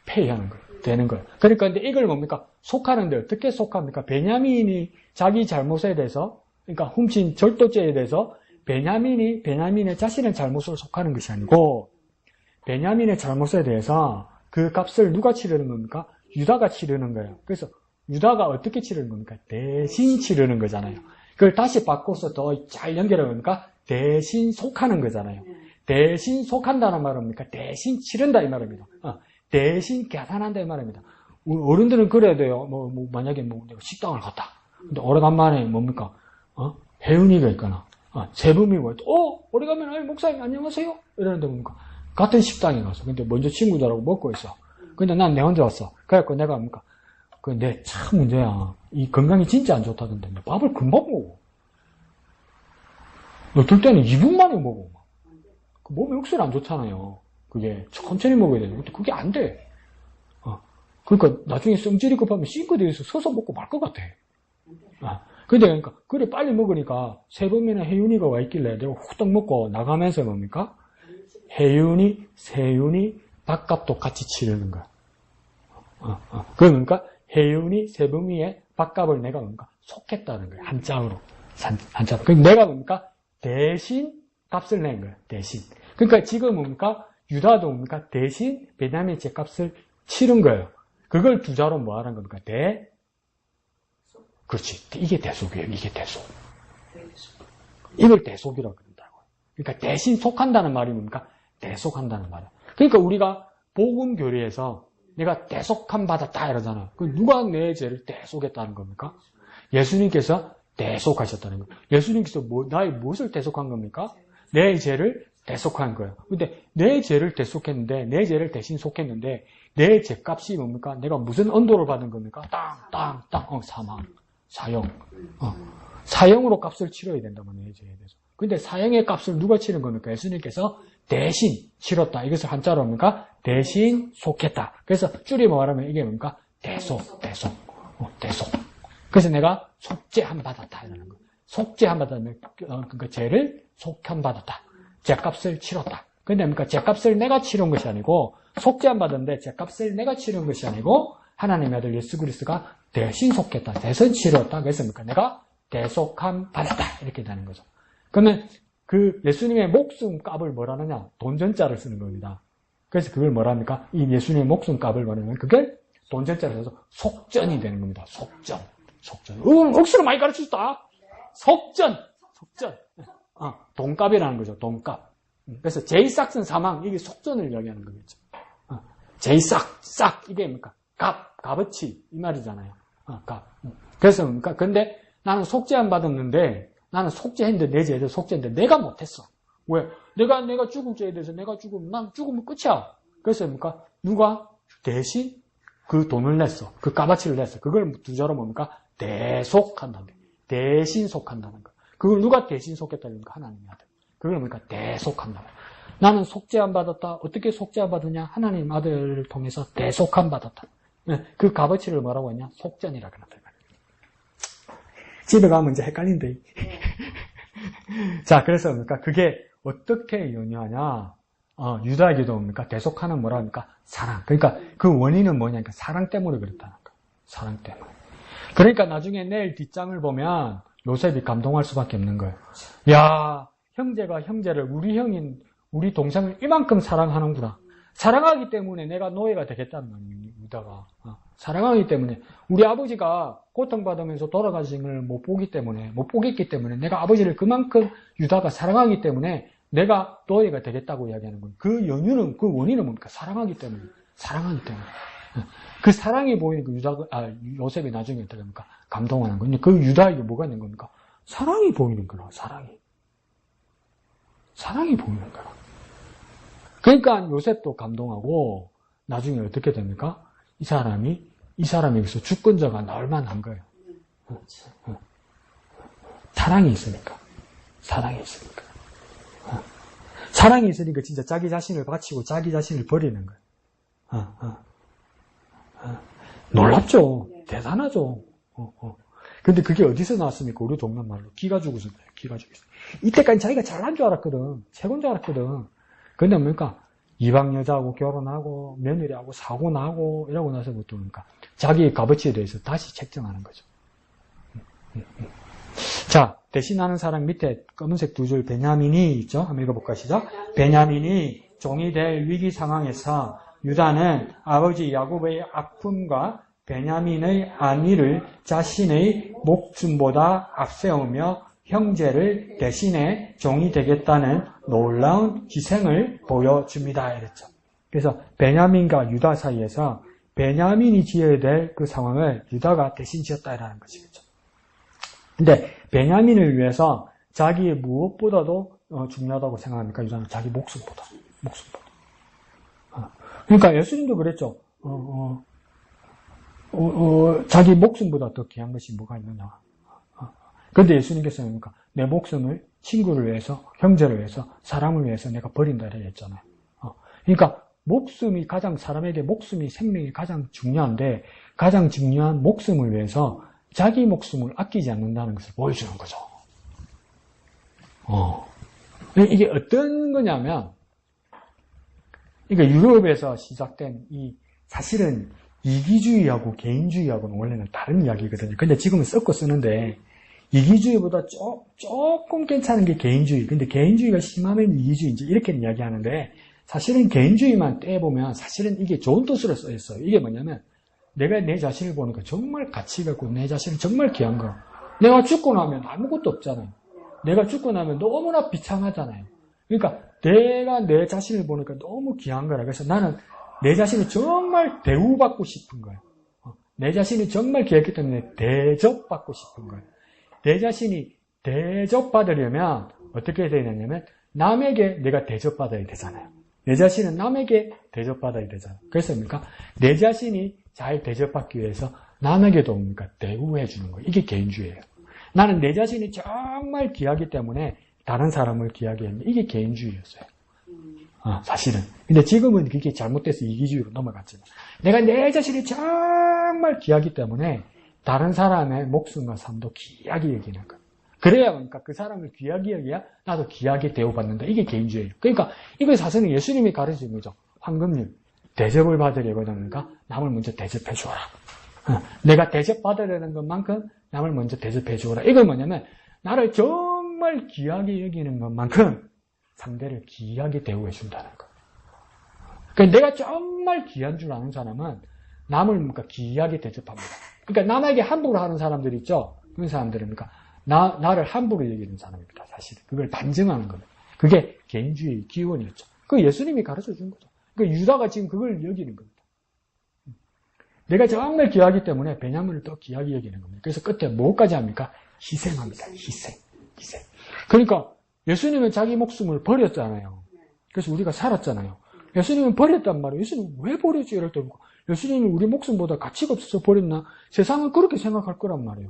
폐해하는 거예요. 되는 거예요. 그러니까 근데 이걸 뭡니까? 속하는데 어떻게 속합니까? 베냐민이 자기 잘못에 대해서, 그러니까 훔친 절도죄에 대해서 베냐민의 자신의 잘못을 속하는 것이 아니고, 베냐민의 잘못에 대해서 그 값을 누가 치르는 겁니까? 유다가 치르는 거예요. 그래서 유다가 어떻게 치르는 겁니까? 대신 치르는 거잖아요. 그걸 다시 바꿔서 더 잘 연결하는 겁니까? 대신 속하는 거잖아요. 대신 속한다는 말은 뭡니까? 대신 치른다 이 말입니다. 대신 계산한다 이 말입니다. 어른들은 그래야 돼요. 만약에 내가 식당을 갔다. 근데 오래간만에 뭡니까? 혜은이가 있거나, 세범이가 있다. 오래간만에, 목사님 안녕하세요? 이러는데 뭡니까? 같은 식당에 가서. 근데 먼저 친구들하고 먹고 있어. 근데 난 내 혼자 왔어. 그래갖고 내가 뭡니까? 내 참 문제야. 이 건강이 진짜 안 좋다던데. 밥을 금방 먹어. 너 들 때는 2분 만에 먹어. 그 몸에 역시 안 좋잖아요. 그게 천천히 먹어야 되는데. 근데 그게 안 돼. 그러니까 나중에 성질이 급하면 싱크대에서 서서 먹고 말 것 같아. 근데 그러니까 그래 빨리 먹으니까 세범이나 혜윤이가 와 있길래 내가 후딱 먹고 나가면서 뭡니까? 혜윤이, 세윤이 밥값도 같이 치르는 거야. 그러니까 혜윤이, 세범이의 밥값을 내가 뭡니까? 속했다는 거야. 한짝으로. 한짝으로. 그러니까 내가 뭡니까? 대신 값을 낸 거야. 대신. 그러니까 지금 뭡니까? 유다도 뭡니까? 대신 베냐민의 값을 치른 거예요. 그걸 두 자로 뭐 하는 겁니까? 그렇지. 이게 대속이에요. 이게 대속. 이걸 대속이라고 그런다고. 그러니까 대신 속한다는 말이 뭡니까? 대속한다는 말이에요. 그러니까 우리가 복음 교리에서 내가 대속함 받았다 이러잖아요. 누가 내 죄를 대속했다는 겁니까? 예수님께서 대속하셨다는 거예요. 예수님께서 나의 무엇을 대속한 겁니까? 내 죄를 대속한 거예요. 근데 내 죄를 대속했는데, 내 죄를 대신 속했는데, 내 죄값이 뭡니까? 내가 무슨 언도를 받은 겁니까? 땅, 사망, 사형. 사형으로 값을 치러야 된다고, 내 죄에 대해서. 근데 사형의 값을 누가 치른 겁니까? 예수님께서 대신 치렀다. 이것을 한자로 뭡니까? 대신 속했다. 그래서 줄여 말하면 이게 뭡니까? 대속. 그래서 내가 속죄함 받았다. 이라는 거. 속죄함 받았다면, 그러니까 죄를 속함 받았다. 죄값을 치렀다. 근데 뭡니까? 죄값을 내가 치른 것이 아니고, 속죄함 받았는데 죄값을 내가 치른 것이 아니고, 하나님의 아들 예수 그리스도가 대신 속했다. 대신 치렀다. 그래서 뭡니까? 내가 대속함 받았다. 이렇게 되는 거죠. 그러면 그 예수님의 목숨 값을 뭐라느냐? 돈전자를 쓰는 겁니다. 그래서 그걸 뭐랍니까? 이 예수님의 목숨 값을 뭐냐면 그걸 돈전자를 써서 속전이 되는 겁니다. 속전. 억수로 많이 가르쳐줬다. 속전. 돈값이라는 거죠. 돈값. 그래서 제이싹슨 사망, 이게 속전을 이야기하는 거겠죠. 제이싹, 이게 뭡니까? 값어치, 이 말이잖아요. 값. 그래서 뭡니까? 근데 나는 속죄안 받았는데, 나는 속죄했는데, 내 죄에 대해서 속죄했는데, 내가 못했어. 왜? 내가 죽을 죄에 대해서 내가 죽으면, 난 죽으면 끝이야. 그래서 뭡니까? 누가 대신 그 돈을 냈어. 그 값어치를 냈어. 그걸 두자로 뭡니까? 대속한다는 거예요. 대신 속한다는 거. 그걸 누가 대신 속했다는 거? 하나님한테. 그걸 뭡니까? 대속한다. 나는 속죄 안 받았다. 어떻게 속죄 안 받느냐? 하나님 아들을 통해서 대속함 받았다. 그 값어치를 뭐라고 했냐? 속전이라고 한다. 집에 가면 이제 헷갈린대. 자, 그래서 뭡니까? 그게 어떻게 연유하냐? 유다에게도 뭡니까? 대속하는 뭐라 합니까? 사랑. 그러니까 그 원인은 뭐냐니까 사랑 때문에 그렇다는 거. 사랑 때문에. 그러니까 나중에 내일 뒷장을 보면 요셉이 감동할 수밖에 없는 거예요. 야, 형제가 형제를 우리 동생을 이만큼 사랑하는구나. 사랑하기 때문에 내가 노예가 되겠다는 거예요. 유다가. 사랑하기 때문에 우리 아버지가 고통받으면서 돌아가신 걸 못 보겠기 때문에 내가 아버지를 그만큼 유다가 사랑하기 때문에 내가 노예가 되겠다고 이야기하는 거예요. 그 원인은 뭡니까? 사랑하기 때문에. 그 사랑이 보이는 그 요셉이 나중에 어떻게 합니까? 감동하는 거예요. 그 유다에게 뭐가 있는 겁니까? 사랑이 보이는 거라, 사랑이 보이는 거라. 그러니까 요셉도 감동하고 나중에 어떻게 됩니까? 이 사람에게서 주권자가 나올 만한 거예요. 사랑이 있으니까. 사랑이 있으니까 진짜 자기 자신을 바치고 자기 자신을 버리는 거예요. 놀랍죠? 대단하죠? 근데 그게 어디서 나왔습니까? 우리 동네 말로. 기가 죽었어요. 이때까지 자기가 잘난 줄 알았거든. 최고인 줄 알았거든. 근데 뭡니까? 이방 여자하고 결혼하고 며느리하고 사고 나고 이러고 나서부터 뭡니까? 자기의 값어치에 대해서 다시 책정하는 거죠. 자, 대신하는 사람 밑에 검은색 두 줄 베냐민이 있죠? 한번 읽어볼까요? 시작. 베냐민이 종이 될 위기 상황에서 유다는 아버지 야곱의 아픔과 베냐민의 안위를 자신의 목숨보다 앞세우며 형제를 대신해 종이 되겠다는 놀라운 희생을 보여줍니다. 이랬죠. 그래서 베냐민과 유다 사이에서 베냐민이 지어야 될 그 상황을 유다가 대신 지었다라는 것이겠죠. 근데 베냐민을 위해서 자기의 무엇보다도 중요하다고 생각합니까? 유다는 자기 목숨보다. 그러니까 예수님도 그랬죠. 자기 목숨보다 더 귀한 것이 뭐가 있느냐. 그런데 예수님께서 뭡니까? 내 목숨을 친구를 위해서, 형제를 위해서, 사람을 위해서 내가 버린다 했잖아요. 그러니까 사람에게 목숨이 생명이 가장 중요한데 가장 중요한 목숨을 위해서 자기 목숨을 아끼지 않는다는 것을 보여주는 거죠. 이게 어떤 거냐면, 그러니까 유럽에서 시작된 사실은 이기주의하고 개인주의하고는 원래는 다른 이야기거든요. 근데 지금은 섞어 쓰는데, 이기주의보다 조금 괜찮은 게 개인주의. 근데 개인주의가 심하면 이기주의, 이제 이렇게 이야기하는데, 사실은 개인주의만 떼보면 사실은 이게 좋은 뜻으로 써 있어요. 이게 뭐냐면, 내가 내 자신을 보니까 정말 가치가 있고 내 자신은 정말 귀한 거. 내가 죽고 나면 아무것도 없잖아요. 내가 죽고 나면 너무나 비참하잖아요. 그러니까 내가 내 자신을 보니까 너무 귀한 거라. 그래서 나는 내 자신을 정말 대우받고 싶은 거예요. 내 자신이 정말 귀했기 때문에 대접받고 싶은 거예요. 내 자신이 대접받으려면 어떻게 해야 되냐면 남에게 내가 대접받아야 되잖아요. 내 자신은 남에게 대접받아야 되잖아요. 그래서 뭡니까? 내 자신이 잘 대접받기 위해서 남에게도 뭡니까? 대우해 주는 거예요. 이게 개인주의예요. 나는 내 자신이 정말 귀하기 때문에 다른 사람을 귀하게 하는 이게 개인주의였어요. 사실은. 근데 지금은 그게 잘못돼서 이기주의로 넘어갔잖아요. 내가 내 자신이 정말 귀하기 때문에 다른 사람의 목숨과 삶도 귀하게 여기는 거예요. 그래야 그러니까 그 사람을 귀하게 여기야 나도 귀하게 대우받는다. 이게 개인주의예요. 그러니까 이걸 사실은 예수님이 가르치는 거죠. 황금률. 대접을 받으려거든 남을 먼저 대접해 주어라. 내가 대접받으려는 것만큼 남을 먼저 대접해 주어라. 이건 뭐냐면 나를 정말 귀하게 여기는 것만큼 상대를 귀하게 대우해 준다는 거. 그러니까 내가 정말 귀한 줄 아는 사람은 남을 그러니까 귀하게 대접합니다. 그러니까 남에게 함부로 하는 사람들 있죠. 그런 사람들은 그러니까 나를 함부로 여기는 사람입니다. 사실 그걸 반증하는 겁니다. 그게 개인주의 기원이었죠. 그 예수님이 가르쳐 준 거죠. 그러니까 유다가 지금 그걸 여기는 겁니다. 내가 정말 귀하기 때문에 베냐민을 더 귀하게 여기는 겁니다. 그래서 끝에 뭐까지 합니까? 희생합니다. 희생. 그러니까 예수님은 자기 목숨을 버렸잖아요. 그래서 우리가 살았잖아요. 예수님은 버렸단 말이에요. 예수님은 왜 버렸지? 이럴 때 예수님은 우리 목숨보다 가치가 없어서 버렸나? 세상은 그렇게 생각할 거란 말이에요.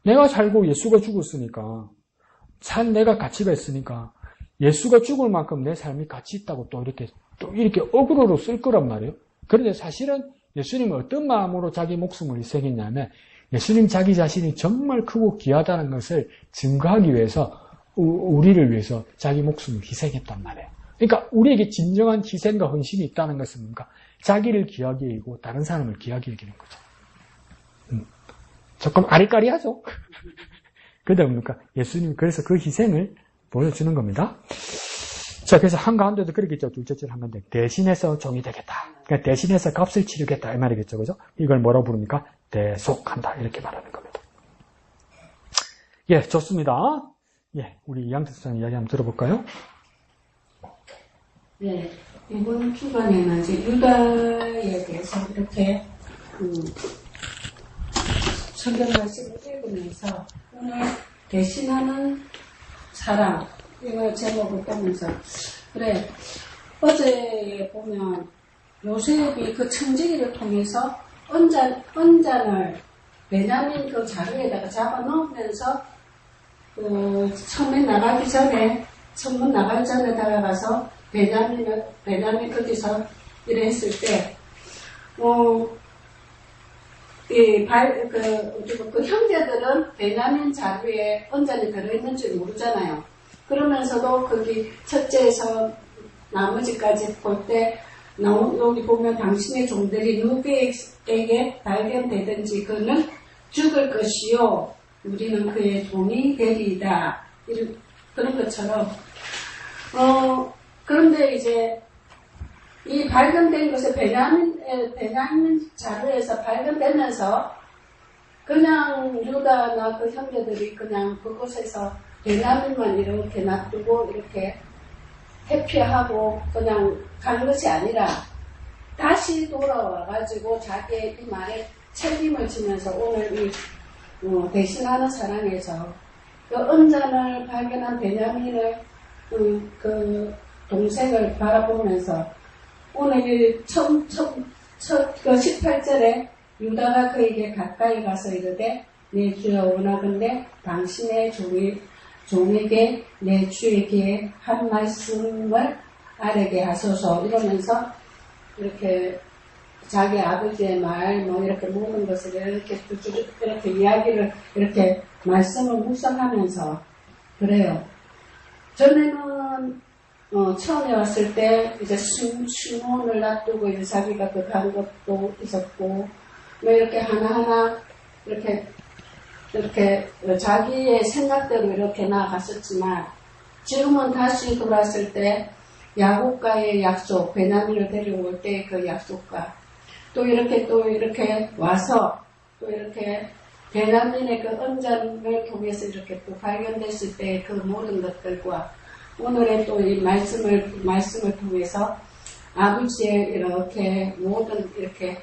내가 살고 예수가 죽었으니까, 내가 가치가 있으니까, 예수가 죽을 만큼 내 삶이 가치 있다고 또 이렇게 어그로로 쓸 거란 말이에요. 그런데 사실은 예수님은 어떤 마음으로 자기 목숨을 희생했냐면, 예수님 자기 자신이 정말 크고 귀하다는 것을 증거하기 위해서, 우리를 위해서 자기 목숨을 희생했단 말이에요. 그러니까 우리에게 진정한 희생과 헌신이 있다는 것은 뭔가 자기를 귀하게 여기고 다른 사람을 귀하게 여기는 거죠. 조금 아리까리하죠? 그런데 뭡니까? 예수님이 그래서 그 희생을 보여주는 겁니다. 자, 그래서 한가운데도 그러겠죠. 둘째 줄 한가운데 대신해서 종이 되겠다. 그러니까 대신해서 값을 치르겠다. 이 말이겠죠. 그죠? 이걸 뭐라고 부릅니까? 대속한다. 이렇게 말하는 겁니다. 예, 좋습니다. 예, 우리 이양태 선생님 이야기 한번 들어볼까요? 네, 이번 주간에는 이제 유다에 대해서 이렇게 성경 말씀을 읽으면서 오늘 대신하는 사람 이거 제목을 보면서 그래 어제 보면 요셉이 그 청지기를 통해서 언잔을 베냐민 그 자루에다가 잡아 넣으면서 처음에 나가기 전에 천문 나가기 전에 다가가서 베냐민 거기서 일을 했을 때, 그 형제들은 베냐민 자루에 언잔이 들어있는 줄 모르잖아요. 그러면서도 거기 첫째에서 나머지까지 볼 때, 여기 보면 당신의 종들이 누구에게 발견되든지 그는 죽을 것이요. 우리는 그의 종이 되리이다. 그런 것처럼, 그런데 이제 이 발견된 것에 베냐민 자루에서 발견되면서 그냥 유다나 그 형제들이 그냥 그곳에서 베냐민만 이렇게 놔두고 이렇게 회피하고 그냥 간 것이 아니라 다시 돌아와가지고 자기의 이 말에 책임을 지면서 오늘 이 대신하는 사랑에서 그 언잔을 발견한 베냐민을 그 동생을 바라보면서 오늘 첫 18절에 유다가 그에게 가까이 가서 이르되 내 주여 원하건대 당신의 종에게 내 주에게 한 말씀을 아뢰게 하소서 이러면서 이렇게 자기 아버지의 말 이렇게 모든 것을 이렇게 이야기를 이렇게 말씀을 묵상하면서 그래요. 전에는 처음에 왔을 때 이제 신혼을 놔두고 이제 자기가 그 간 것도 있었고 이렇게 하나하나 이렇게 자기의 생각대로 이렇게 나아갔었지만 지금은 다시 돌아왔을 때 야곱과의 약속, 베냐민을 데려올 때 그 약속과 또 이렇게 와서 또 이렇게 베냐민의 그 언잔을 통해서 이렇게 또 발견됐을 때 그 모든 것들과 오늘의 또 이 말씀을 통해서 아버지의 이렇게 모든 이렇게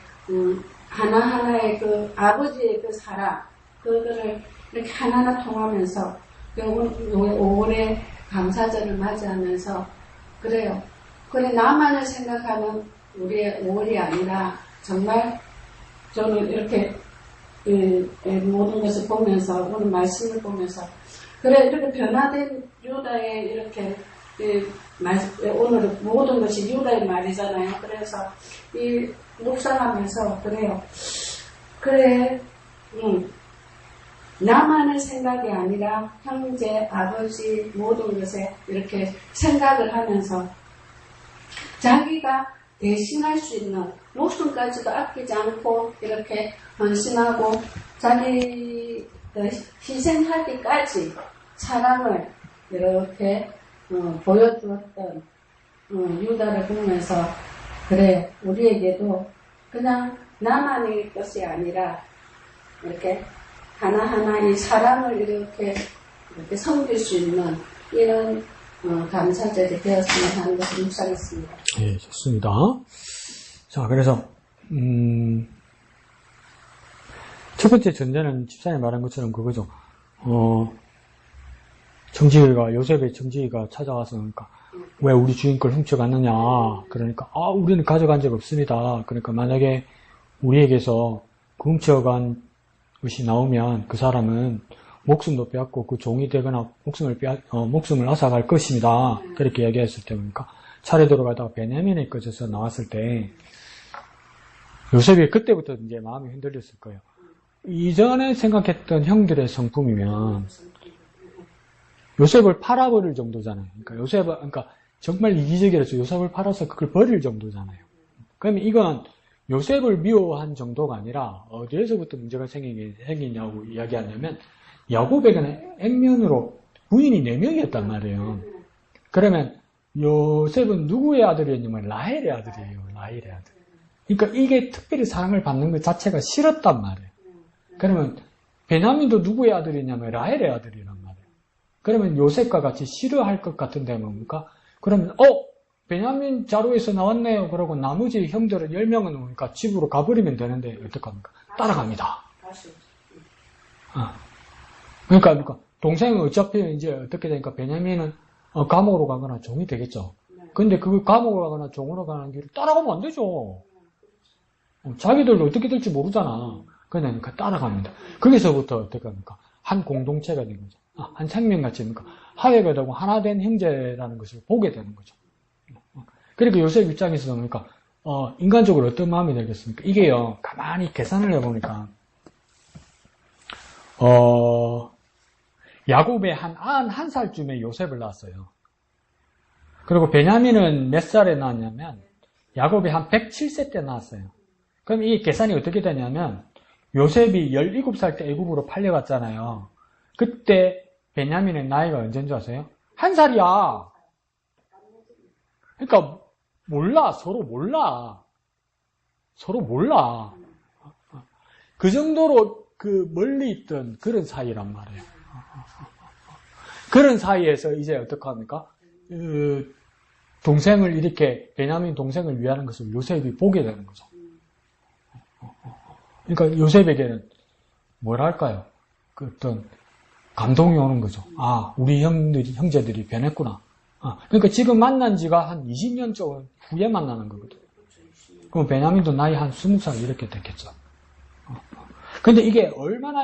하나하나의 그 아버지의 그 사랑 그거를 이렇게 하나하나 통하면서 5월에 감사절을 맞이하면서 그래요. 그래 나만을 생각하는 우리의 5월이 아니라 정말 저는 이렇게 모든 것을 보면서 오늘 말씀을 보면서 그래 이렇게 변화된 유다의 이렇게 오늘 모든 것이 유다의 말이잖아요. 그래서 이 묵상하면서 그래요. 그래 나만의 생각이 아니라 형제, 아버지 모든 것에 이렇게 생각을 하면서 자기가 대신할 수 있는 목숨까지도 아끼지 않고 이렇게 헌신하고 자기 희생하기까지 사랑을 이렇게 보여주었던 유다를 보면서 그래 우리에게도 그냥 나만의 것이 아니라 이렇게 하나하나 이 사랑을 이렇게 섬길 수 있는 이런 감사절이 되었으면 하는 것을 묵상했습니다. 예, 좋습니다. 자, 그래서 첫 번째 전제는 집사님 말한 것처럼 그거죠. 청지기가, 요셉의 청지기가 찾아와서, 그러니까, 왜 우리 주인 걸 훔쳐갔느냐. 그러니까, 우리는 가져간 적 없습니다. 그러니까 만약에 우리에게서 그 훔쳐간 것이 나오면 그 사람은 목숨도 빼앗고 그 종이 되거나 목숨을 앗아갈 것입니다. 그렇게 얘기했을 때, 그러니까, 차례 들어가다가 베냐민에 꺼져서 나왔을 때, 요셉이 그때부터 이제 마음이 흔들렸을 거예요. 이전에 생각했던 형들의 성품이면, 요셉을 팔아버릴 정도잖아요. 그러니까 정말 이기적이라서 요셉을 팔아서 그걸 버릴 정도잖아요. 그러면 이건 요셉을 미워한 정도가 아니라 어디에서부터 문제가 생기냐고 이야기하냐면 야곱에게는 액면으로 부인이 4명이었단 말이에요. 그러면 요셉은 누구의 아들이었냐면 라헬의 아들이에요. 라헬의 아들. 그러니까 이게 특별히 사랑을 받는 것 자체가 싫었단 말이에요. 그러면 베냐민도 누구의 아들이냐면 라헬의 아들이란 말이에요. 그러면 요셉과 같이 싫어할 것 같은데 뭡니까? 그러면 베냐민 자루에서 나왔네요. 그러고 나머지 형들은 10명은 뭡니까? 집으로 가버리면 되는데 어떡합니까? 따라갑니다. 그러니까 동생은 어차피 이제 어떻게 되니까 베냐민은 감옥으로 가거나 종이 되겠죠. 근데 그 감옥으로 가거나 종으로 가는 길을 따라가면 안 되죠. 자기들도 어떻게 될지 모르잖아. 그러니까 따라갑니다. 거기서부터 어떻게 합니까? 한 공동체가 된 거죠. 한 생명같이 하회가 되고 하나 된 형제라는 것을 보게 되는 거죠. 그러니까 요셉 입장에서 그러니까 인간적으로 어떤 마음이 들겠습니까? 이게요, 가만히 계산을 해보니까 야곱의 한 91살쯤에 요셉을 낳았어요. 그리고 베냐민은 몇 살에 낳았냐면 야곱이 한 107세 때 낳았어요. 그럼 이 계산이 어떻게 되냐면 요셉이 17살 때 애굽으로 팔려갔잖아요. 그때 베냐민의 나이가 언제인 줄 아세요? 1살이야. 그러니까 몰라. 서로 몰라. 그 정도로 그 멀리 있던 그런 사이란 말이에요. 그런 사이에서 이제 어떡합니까? 동생을 이렇게 베냐민 동생을 위하는 것을 요셉이 보게 되는 거죠. 그러니까 요셉에게는 뭐랄까요? 그 어떤 감동이 오는 거죠. 우리 형제들이 변했구나. 그러니까 지금 만난 지가 한 20년 좀 후에 만나는 거거든. 그럼 베냐민도 나이 한 20살 이렇게 됐겠죠. 근데 이게 얼마나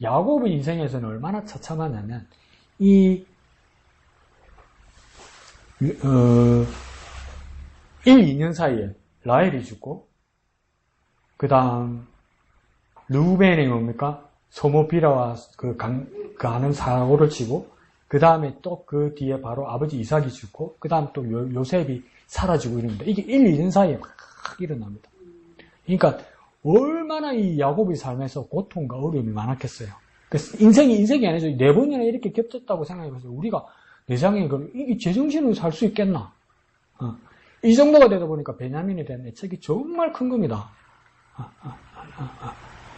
야곱의 인생에서는 얼마나 처참하냐면, 1, 2년 사이에 라헬이 죽고, 그 다음, 르우벤이 뭡니까? 소모 비라와 하는 사고를 치고, 그 다음에 또 그 뒤에 바로 아버지 이삭이 죽고, 그 다음 또 요셉이 사라지고 이럽니다. 이게 1, 2년 사이에 막 일어납니다. 그러니까, 얼마나 이 야곱의 삶에서 고통과 어려움이 많았겠어요. 그래서 인생이 아니죠. 4번이나 이렇게 겹쳤다고 생각해보세요. 우리가 내장에 이게 제정신으로 살 수 있겠나? 이 정도가 되다 보니까 베냐민에 대한 애착이 정말 큰 겁니다.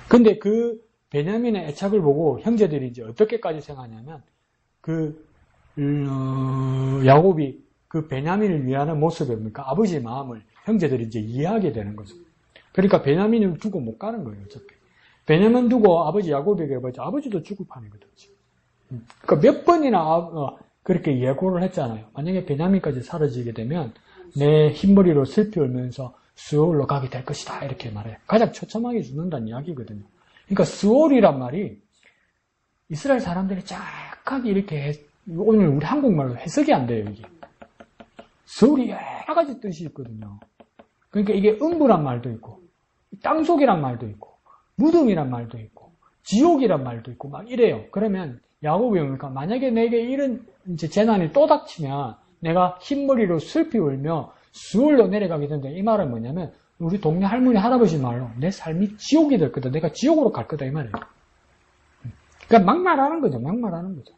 근데 그 베냐민의 애착을 보고 형제들이 이제 어떻게까지 생각하냐면, 야곱이 그 베냐민을 위하는 모습이 뭡니까? 아버지의 마음을 형제들이 이제 이해하게 되는 거죠. 그러니까 베냐민을 두고 못 가는 거예요, 어차피. 베냐민 두고 아버지 야곱에게 해봤자 아버지도 죽을 판이거든. 그러니까 몇 번이나 그렇게 예고를 했잖아요. 만약에 베냐민까지 사라지게 되면 내 흰머리로 슬피 울면서 스올로 가게 될 것이다, 이렇게 말해요. 가장 처참하게 죽는다는 이야기거든요. 그러니까 스올이란 말이 이스라엘 사람들이 쫙하게 이렇게 오늘 우리 한국말로 해석이 안 돼요, 이게. 스올이 여러 가지 뜻이 있거든요. 그러니까 이게 음부란 말도 있고, 땅속이란 말도 있고, 무덤이란 말도 있고, 지옥이란 말도 있고, 막 이래요. 그러면 야곱이 뭡니까? 만약에 내게 이런 이제 재난이 또 닥치면 내가 흰머리로 슬피 울며 수월로 내려가게 된다. 이 말은 뭐냐면 우리 동네 할머니 할아버지 말로 내 삶이 지옥이 될 거다. 내가 지옥으로 갈 거다, 이 말이에요. 그러니까 막 말하는 거죠. 막 말하는 거죠.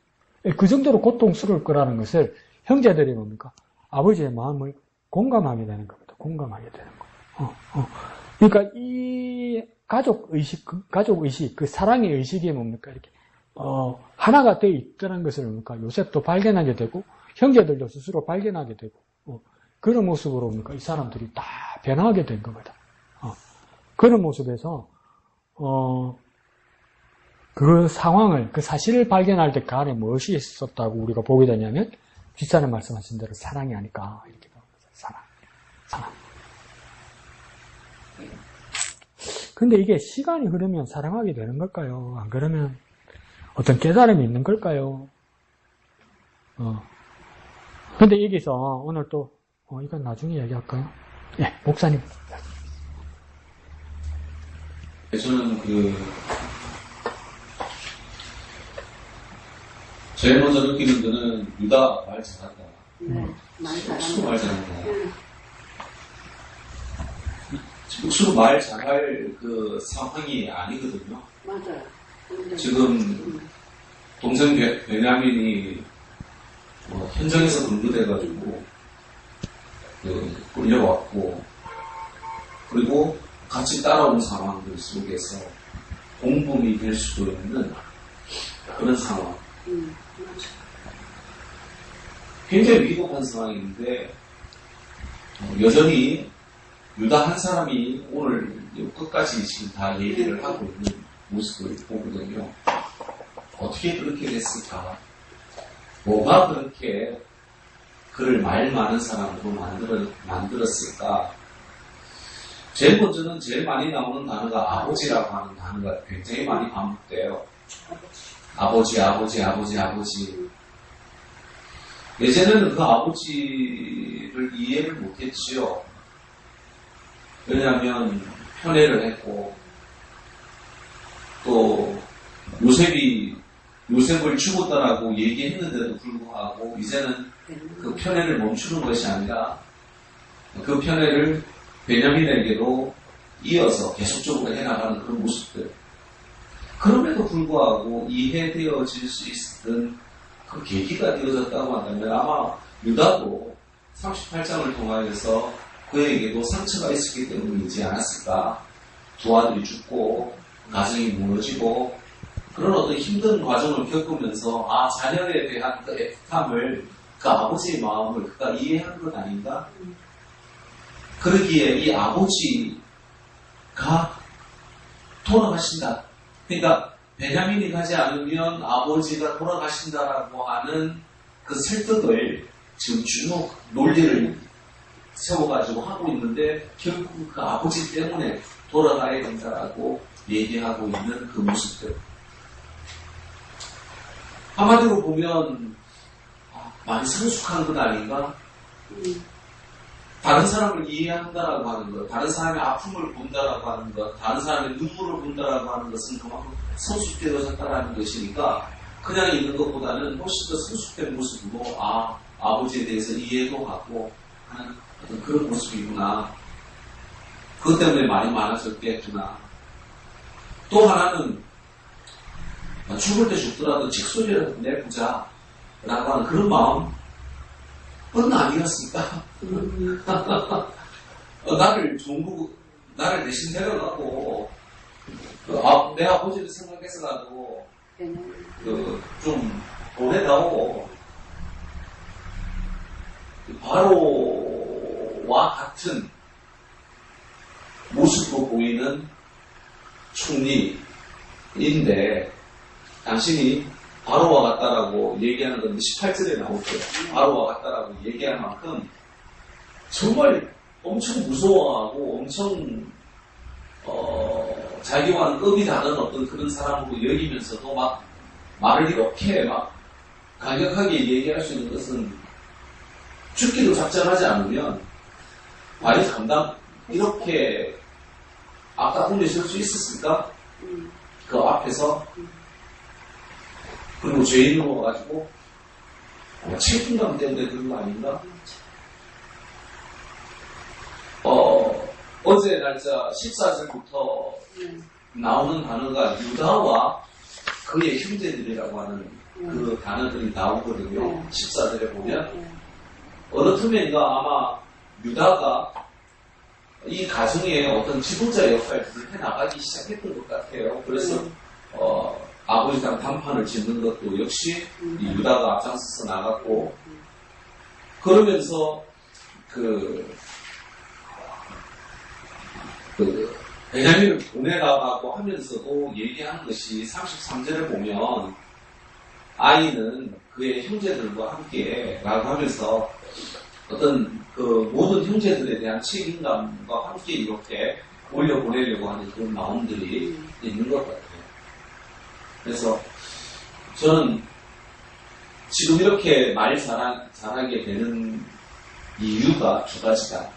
그 정도로 고통스러울 거라는 것을 형제들이 뭡니까? 아버지의 마음을 공감하게 되는 겁니다. 공감하게 되는 거. 그러니까 이 가족 의식, 그 사랑의 의식이 뭡니까? 이렇게, 하나가 되어 있다는 것을 뭡니까? 요셉도 발견하게 되고, 형제들도 스스로 발견하게 되고, 그런 모습으로 뭡니까? 이 사람들이 다 변하게 된 겁니다. 그런 모습에서, 그 상황을, 그 사실을 발견할 때 그 안에 무엇이 있었다고 우리가 보게 되냐면, 뒷사람 말씀하신 대로 사랑이 아닐까, 이렇게 나옵니다. 사랑. 근데 이게 시간이 흐르면 사랑하게 되는 걸까요? 안 그러면 어떤 깨달음이 있는 걸까요? 근데 여기서 오늘 또, 이건 나중에 얘기할까요? 예, 목사님. 저는 제일 먼저 느끼는 거는 유다 말 잘한다. 네, 많이 억수로 말 잘한다. 네. 억수로 말 잘할 그 상황이 아니거든요. 맞아요. 근데, 지금 동생 베냐민이 현장에서 근무돼가지고 끌려왔고, 그리고 같이 따라온 상황들 속에서 공범이 될 수도 있는 그런 상황. 맞아. 굉장히 위급한 상황인데 여전히 유다 한 사람이 오늘 끝까지 지금 다 얘기를 하고 있는 모습을 보거든요. 어떻게 그렇게 됐을까? 뭐가 그렇게 그를 말 많은 사람으로 만들었을까? 제일 먼저는 제일 많이 나오는 단어가 아버지라고 하는 단어가 굉장히 많이 반복돼요. 아버지. 예전에는 그 아버지를 이해를 못했지요. 왜냐하면 편애를 했고, 또 요셉을 죽었다라고 얘기했는데도 불구하고 이제는 그 편애를 멈추는 것이 아니라 그 편애를 베냐민에게도 이어서 계속적으로 해나가는 그런 모습들. 그럼에도 불구하고 이해되어질 수 있었던 그 계기가 되어졌다고 한다면 아마 유다도 38장을 통하여서 그에게도 상처가 있었기 때문이지 않았을까. 두 아들이 죽고 가정이 무너지고 그런 어떤 힘든 과정을 겪으면서 자녀에 대한 그 애틋함을, 그 아버지의 마음을 그가 이해한 것 아닌가? 그러기에 이 아버지가 돌아가신다. 그러니까 베냐민이 가지 않으면 아버지가 돌아가신다라고 하는 그 설득을 지금 주로 논리를 세워가지고 하고 있는데 결국 그 아버지 때문에 돌아가야 된다라고 얘기하고 있는 그 모습들. 한마디로 보면 많이 성숙한 것 아닌가? 다른 사람을 이해한다라고 하는 것, 다른 사람의 아픔을 본다라고 하는 것, 다른 사람의 눈물을 본다라고 하는 것은 그만큼 성숙되어졌다라는 것이니까 그냥 있는 것보다는 훨씬 더 성숙된 모습으로 아버지에 대해서 이해도 하고 하는 어떤 그런 모습이구나. 그것 때문에 말이 많아졌겠구나. 또 하나는 죽을 때 죽더라도 직소리라도 내보자 라고 하는 그런 마음. 그건 아니었을까? 나를 대신 데려가고, 내 아버지를 생각해서라도, 좀 보내다오. 바로와 같은 모습으로 보이는 총리인데, 당신이 바로와 같다라고 얘기하는 건데 18절에 나오죠. 바로와 같다라고 얘기할 만큼 정말 엄청 무서워하고 엄청 자기와는 급이 다른 어떤 그런 사람으로 여기면서도 막 말을 이렇게 막 강력하게 얘기할 수 있는 것은 죽기도 작정하지 않으면 과연 이렇게 앞다툼에 설 수 있었을까? 그 앞에서 그리고 죄인으로 와가지고 책임감 때문에 그런 거 아닌가? 어제 날짜 14절부터 나오는 단어가 유다와 그의 형제들이라고 하는 그 단어들이 나오거든요. 14절에 보면 어느 틈에인가 아마 유다가 이 가정의 어떤 지도자 역할들을 해나가기 시작했던 것 같아요. 그래서 아버지랑 단판을 짓는 것도 역시 이 유다가 앞장서서 나갔고, 그러면서 베냐민을 보내라고 하면서도 얘기하는 것이 33절에 보면 아이는 그의 형제들과 함께 라고 하면서 어떤 그 모든 형제들에 대한 책임감과 함께 이렇게 올려보내려고 하는 그런 마음들이 있는 것 같아요. 그래서 저는 지금 이렇게 말 잘하게 되는 이유가 두 가지다.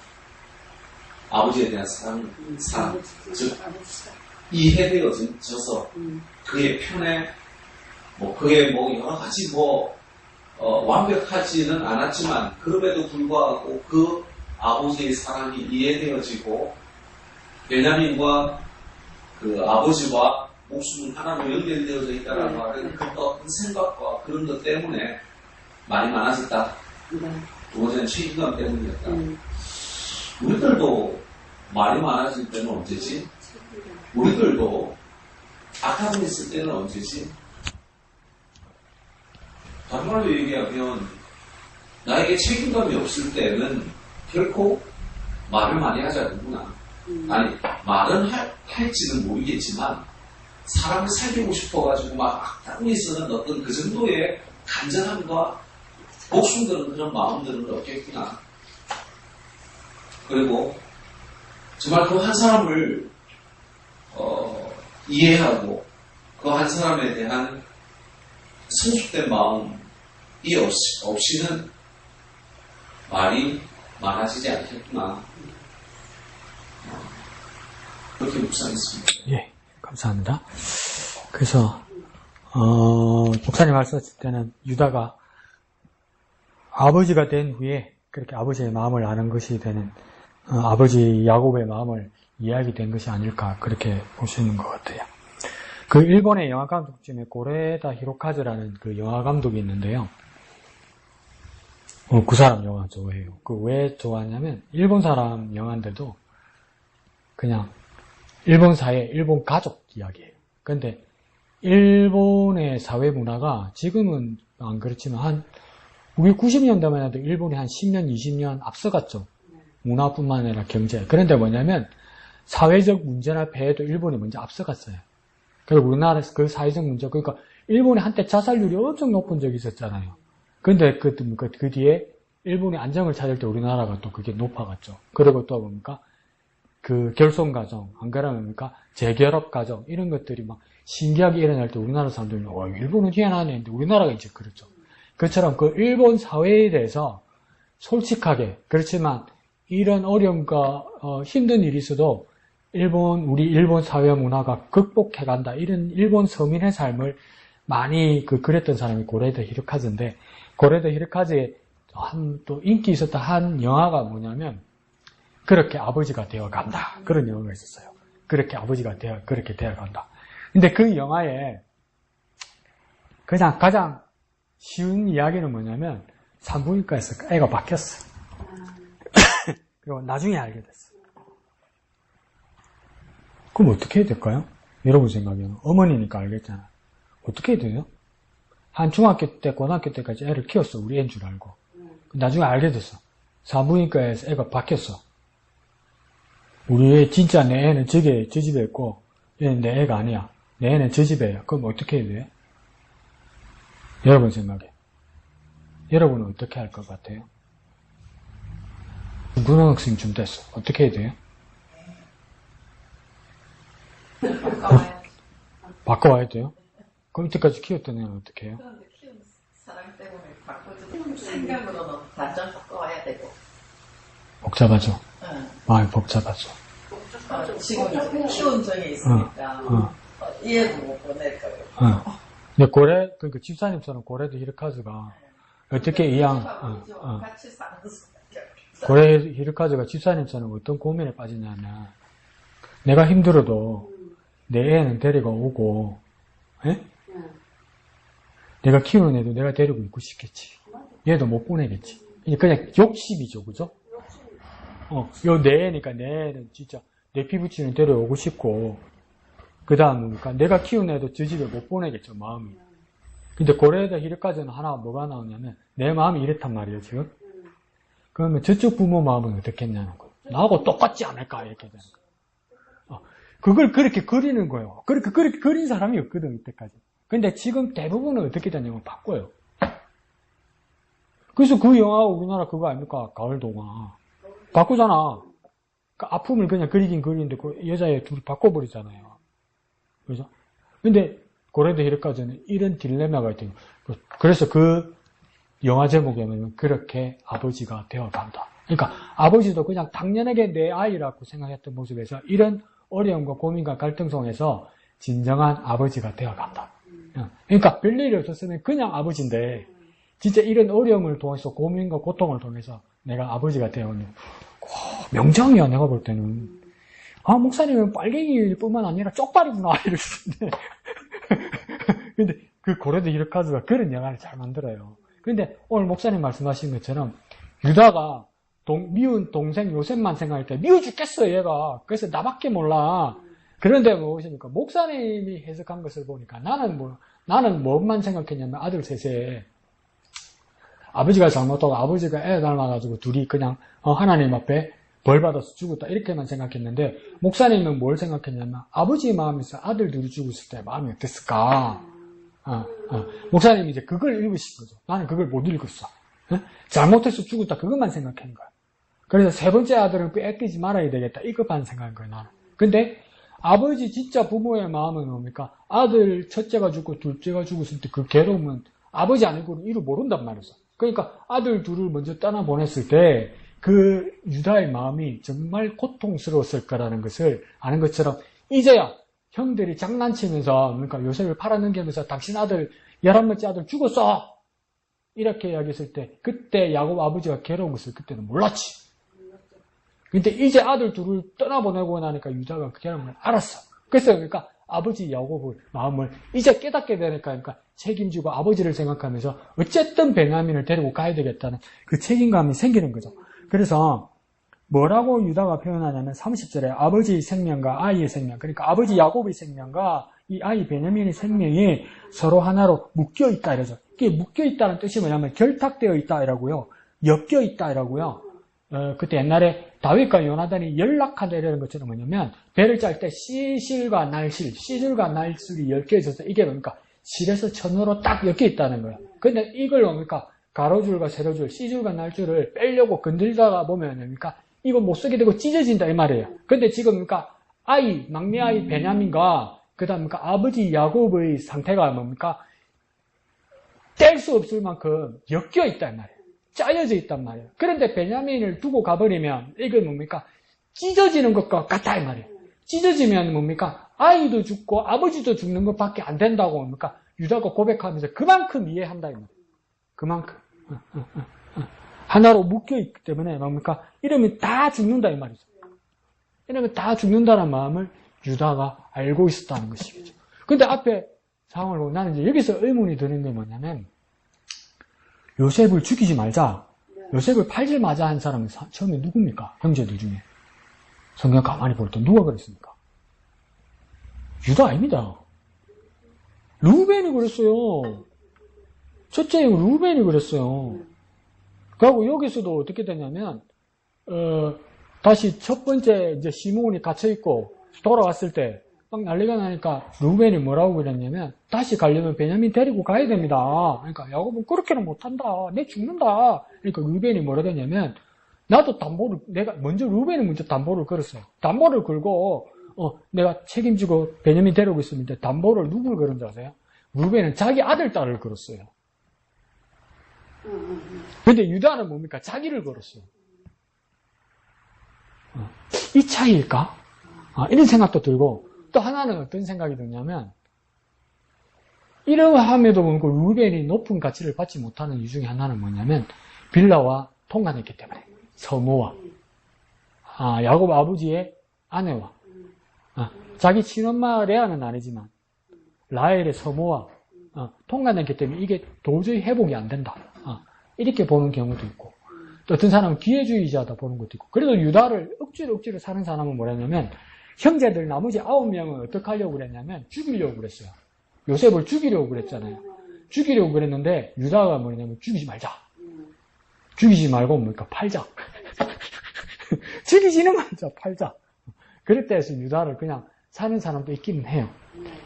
아버지에 대한 사랑, 즉 이해되어져서 그의 편에 그의 여러 가지 완벽하지는 않았지만 그럼에도 불구하고 그 아버지의 사랑이 이해되어지고 베냐민과 그 아버지와 목숨은 하나로 연결되어져 있다라는 말은 그 어떤 생각과 그런 것 때문에 말이 많아졌다. 두 번째는 책임감 때문이었다. 우리들도 말이 많아질 때는 언제지? 우리들도 악함이 있을 때는 언제지? 다른 말로 얘기하면 나에게 책임감이 없을 때는 결코 말을 많이 하지 않는구나. 아니 말은 할지는 모르겠지만 사람을 살리고 싶어가지고 막 악담이 쓰는 어떤 그 정도의 간절함과 목숨 드는 그런 마음들은 없겠구나. 그리고 정말 그 한 사람을 이해하고 그 한 사람에 대한 성숙된 마음이 없이는 말이 많아지지 않겠구나. 그렇게 묵상했습니다. 예, 감사합니다. 그래서 목사님 말씀하실 때는 유다가 아버지가 된 후에 그렇게 아버지의 마음을 아는 것이 되는 아버지 야곱의 마음을 이해하게 된 것이 아닐까 그렇게 보시는 것 같아요. 그 일본의 영화 감독 중에 고레다 히로카즈라는 그 영화 감독이 있는데요. 그 사람 영화 좋아해요. 그 왜 좋아하냐면 일본 사람 영화인데도 그냥 일본 사회, 일본 가족 이야기예요. 근데 일본의 사회 문화가 지금은 안 그렇지만 우리 90년대만 해도 일본이 한 10년, 20년 앞서갔죠. 문화뿐만 아니라 경제. 그런데 뭐냐면 사회적 문제나 폐해도 일본이 먼저 앞서갔어요. 그리고 우리나라에서 그 사회적 문제, 그러니까 일본이 한때 자살률이 엄청 높은 적이 있었잖아요. 근데 그 뒤에 일본이 안정을 찾을 때 우리나라가 또 그게 높아갔죠. 그리고 또 뭡니까? 그 결손 가정, 안 그러면 뭡니까? 재결합 가정, 이런 것들이 막 신기하게 일어날 때 우리나라 사람들이 일본은 희한하네 했는데 우리나라가 이제 그렇죠. 그처럼 그 일본 사회에 대해서 솔직하게, 그렇지만 이런 어려움과 힘든 일이 있어도 우리 일본 사회 문화가 극복해 간다. 이런 일본 서민의 삶을 많이 그랬던 사람이 고레다 히로카즈인데, 고레다 히로카즈의 또 인기 있었던 한 영화가 뭐냐면, 그렇게 아버지가 되어 간다. 그런 영화가 있었어요. 그렇게 아버지가 그렇게 되어 간다. 근데 그 영화에 그냥 가장 쉬운 이야기는 뭐냐면, 산부인과에서 애가 바뀌었어. 그리고 나중에 알게 됐어. 그럼 어떻게 해야 될까요? 여러분 생각에는. 어머니니까 알겠잖아. 어떻게 해야 돼요? 한 중학교 때, 고등학교 때까지 애를 키웠어. 우리 애인 줄 알고. 나중에 알게 됐어. 산부인과에서 애가 바뀌었어. 우리 애, 진짜 내 애는 저 집에 있고, 얘는 내 애가 아니야. 내 애는 저 집에야. 그럼 어떻게 해야 돼요? 여러분 생각에. 여러분은 어떻게 할 것 같아요? 고등학생쯤 됐어. 어떻게 해야 돼요? 바꿔와야 돼요? 그럼 이때까지 키웠던 애는 어떻게 해요? 그런데 키운 사람 때문에 바꿔주고 생각으로는 완전 바꿔와야 되고. 복잡하죠? 응. 많이 복잡하죠. 지금 키운 적이 있으니까 이해도 못 보낼 거예요. 근데 그러니까 집사님처럼 고레다 히로카즈가 어떻게 같이 사는 고레다 히로카즈가 집사님처럼 어떤 고민에 빠지냐면, 내가 힘들어도 내 애는 데리고 오고, 내가 키우는 애도 내가 데리고 있고 싶겠지. 얘도 못 보내겠지. 그냥 욕심이죠, 그죠? 내 애니까 내 애는 진짜 내 피부치는 데려오고 싶고, 그 다음 뭡니까? 내가 키우는 애도 저 집에 못 보내겠죠, 마음이. 근데 고레다 히로카즈는 하나 뭐가 나오냐면, 내 마음이 이렇단 말이에요, 지금. 그러면 저쪽 부모 마음은 어떻겠냐는 거예요. 나하고 똑같지 않을까, 이렇게 되는 거예요. 그걸 그렇게 그리는 거예요. 그렇게 그린 사람이 없거든, 이때까지. 근데 지금 대부분은 어떻게 되냐면 바꿔요. 그래서 그 영화가 우리나라 그거 아닙니까? 가을 동화. 바꾸잖아. 그 아픔을 그냥 그리긴 그리는데 그 여자애 둘이 바꿔버리잖아요. 그죠? 근데 고레드 히르카즈는 이런 딜레마가 있대요. 그래서 그 영화 제목에 보면 그렇게 아버지가 되어간다. 그러니까 아버지도 그냥 당연하게 내 아이라고 생각했던 모습에서 이런 어려움과 고민과 갈등 속에서 진정한 아버지가 되어간다. 그러니까 별일이 없었으면 그냥 아버지인데 진짜 이런 어려움을 통해서 고민과 고통을 통해서 내가 아버지가 되어오는 명장이야. 내가 볼 때는. 아, 목사님은 빨갱이일 뿐만 아니라 쪽발이구나 이러시는데 근데 그 고레드 히르카즈가 그런 영화를 잘 만들어요. 근데 오늘 목사님 말씀하신 것처럼 유다가 미운 동생 요셉만 생각할 때 미워 죽겠어 얘가. 그래서 나밖에 몰라. 그런데 무엇입니까? 목사님이 해석한 것을 보니까 나는 뭐만 생각했냐면 아들 셋에 아버지가 잘못하고 아버지가 애 닮아가지고 둘이 그냥 하나님 앞에 벌 받아서 죽었다 이렇게만 생각했는데 목사님은 뭘 생각했냐면 아버지의 마음에서 아들 둘이 죽었을 때 마음이 어땠을까? 목사님이 이제 그걸 읽으신 거죠. 나는 그걸 못 읽었어. 잘못해서 죽었다 그것만 생각한 거야. 그래서 세 번째 아들은 뺏기지 말아야 되겠다 이것만 생각한 거야 나는. 근데 아버지 진짜 부모의 마음은 뭡니까? 아들 첫째가 죽고 둘째가 죽었을 때 그 괴로움은 아버지 아니고는 이루 모른단 말이죠. 그러니까 아들 둘을 먼저 떠나보냈을 때 그 유다의 마음이 정말 고통스러웠을 거라는 것을 아는 것처럼 이제야 형들이 장난치면서 그러니까 요셉을 팔아넘기면서 당신 아들 11번째 아들 죽었어 이렇게 이야기했을 때 그때 야곱 아버지가 괴로운 것을 그때는 몰랐지. 근데 이제 아들 둘을 떠나보내고 나니까 유다가 그 괴로움을 알았어. 그래서 그러니까 아버지 야곱의 마음을 이제 깨닫게 되니까 그러니까 책임지고 아버지를 생각하면서 어쨌든 베냐민을 데리고 가야 되겠다는 그 책임감이 생기는 거죠. 그래서 뭐라고 유다가 표현하냐면 30절에 아버지의 생명과 아이의 생명, 그러니까 아버지 야곱의 생명과 이 아이 베냐민의 생명이 서로 하나로 묶여있다 이러죠. 이게 묶여있다는 뜻이 뭐냐면 결탁되어 있다라고요. 엮여있다라고요. 그때 옛날에 다윗과 요나단이 연락하려는 것처럼 뭐냐면 배를 짤 때 시실과 날실, 시줄과 날술이 엮여 있어서 이게 뭡니까? 실에서 천으로 딱 엮여 있다는 거예요. 근데 이걸 뭡니까? 가로줄과 세로줄, 시줄과 날줄을 빼려고 건들다가 보면 뭡니까? 이거 못 쓰게 되고 찢어진다 이 말이에요. 근데 지금 뭡니까? 막내 아이 베냐민과 그다음 아버지 야곱의 상태가 뭡니까? 뗄 수 없을 만큼 엮여 있단 말이에요. 짜여져 있단 말이에요. 그런데 베냐민을 두고 가버리면 이건 뭡니까? 찢어지는 것과 같다 이 말이에요. 찢어지면 뭡니까? 아이도 죽고 아버지도 죽는 것밖에 안 된다고 뭡니까? 유다가 고백하면서 그만큼 이해한다 이 말이에요. 그만큼 하나로 묶여있기 때문에 뭡니까? 이러면 다 죽는다 이 말이죠. 이러면 다 죽는다는 마음을 유다가 알고 있었다는 것이죠. 근데 앞에 상황을 보고 나는 이제 여기서 의문이 드는 게 뭐냐면 요셉을 죽이지 말자. 요셉을 팔질 마자 한 사람은 처음에 누굽니까? 형제들 중에. 성경 가만히 볼 때 누가 그랬습니까? 유다 아닙니다. 루벤이 그랬어요. 첫째 형 루벤이 그랬어요. 그리고 여기서도 어떻게 되냐면 다시 첫 번째 이제 시므온이 갇혀있고 돌아왔을 때 막 난리가 나니까 루벤이 뭐라고 그랬냐면 다시 가려면 베냐민 데리고 가야 됩니다. 그러니까 야곱은 그렇게는 못한다. 내 죽는다. 그러니까 루벤이 뭐라 했냐면 나도 내가 루벤이 먼저 담보를 걸었어요. 담보를 걸고 내가 책임지고 베냐민 데리고 있었는데 담보를 누굴 걸은 줄 아세요? 루벤은 자기 아들 딸을 걸었어요. 근데 유다는 뭡니까? 자기를 걸었어요. 이 차이일까? 이런 생각도 들고 또 하나는 어떤 생각이 드냐면 이러함에도 불구하고 루벤이 높은 가치를 받지 못하는 이유 중에 하나는 뭐냐면 빌라와 통관했기 때문에 서모와 야곱 아버지의 아내와 자기 친엄마 레아는 아니지만 라헬의 서모와 통관했기 때문에 이게 도저히 회복이 안 된다. 이렇게 보는 경우도 있고 또 어떤 사람은 기회주의자다 보는 것도 있고 그래도 유다를 억지로 사는 사람은 뭐랬냐면 형제들 나머지 9명은 어떻게 하려고 그랬냐면 죽이려고 그랬어요. 요셉을 죽이려고 그랬잖아요. 죽이려고 그랬는데 유다가 뭐냐면 죽이지 말자. 죽이지 말고 뭡니까? 팔자. 죽이지는 말자. 팔자. 그럴 때에서 유다를 그냥 사는 사람도 있기는 해요.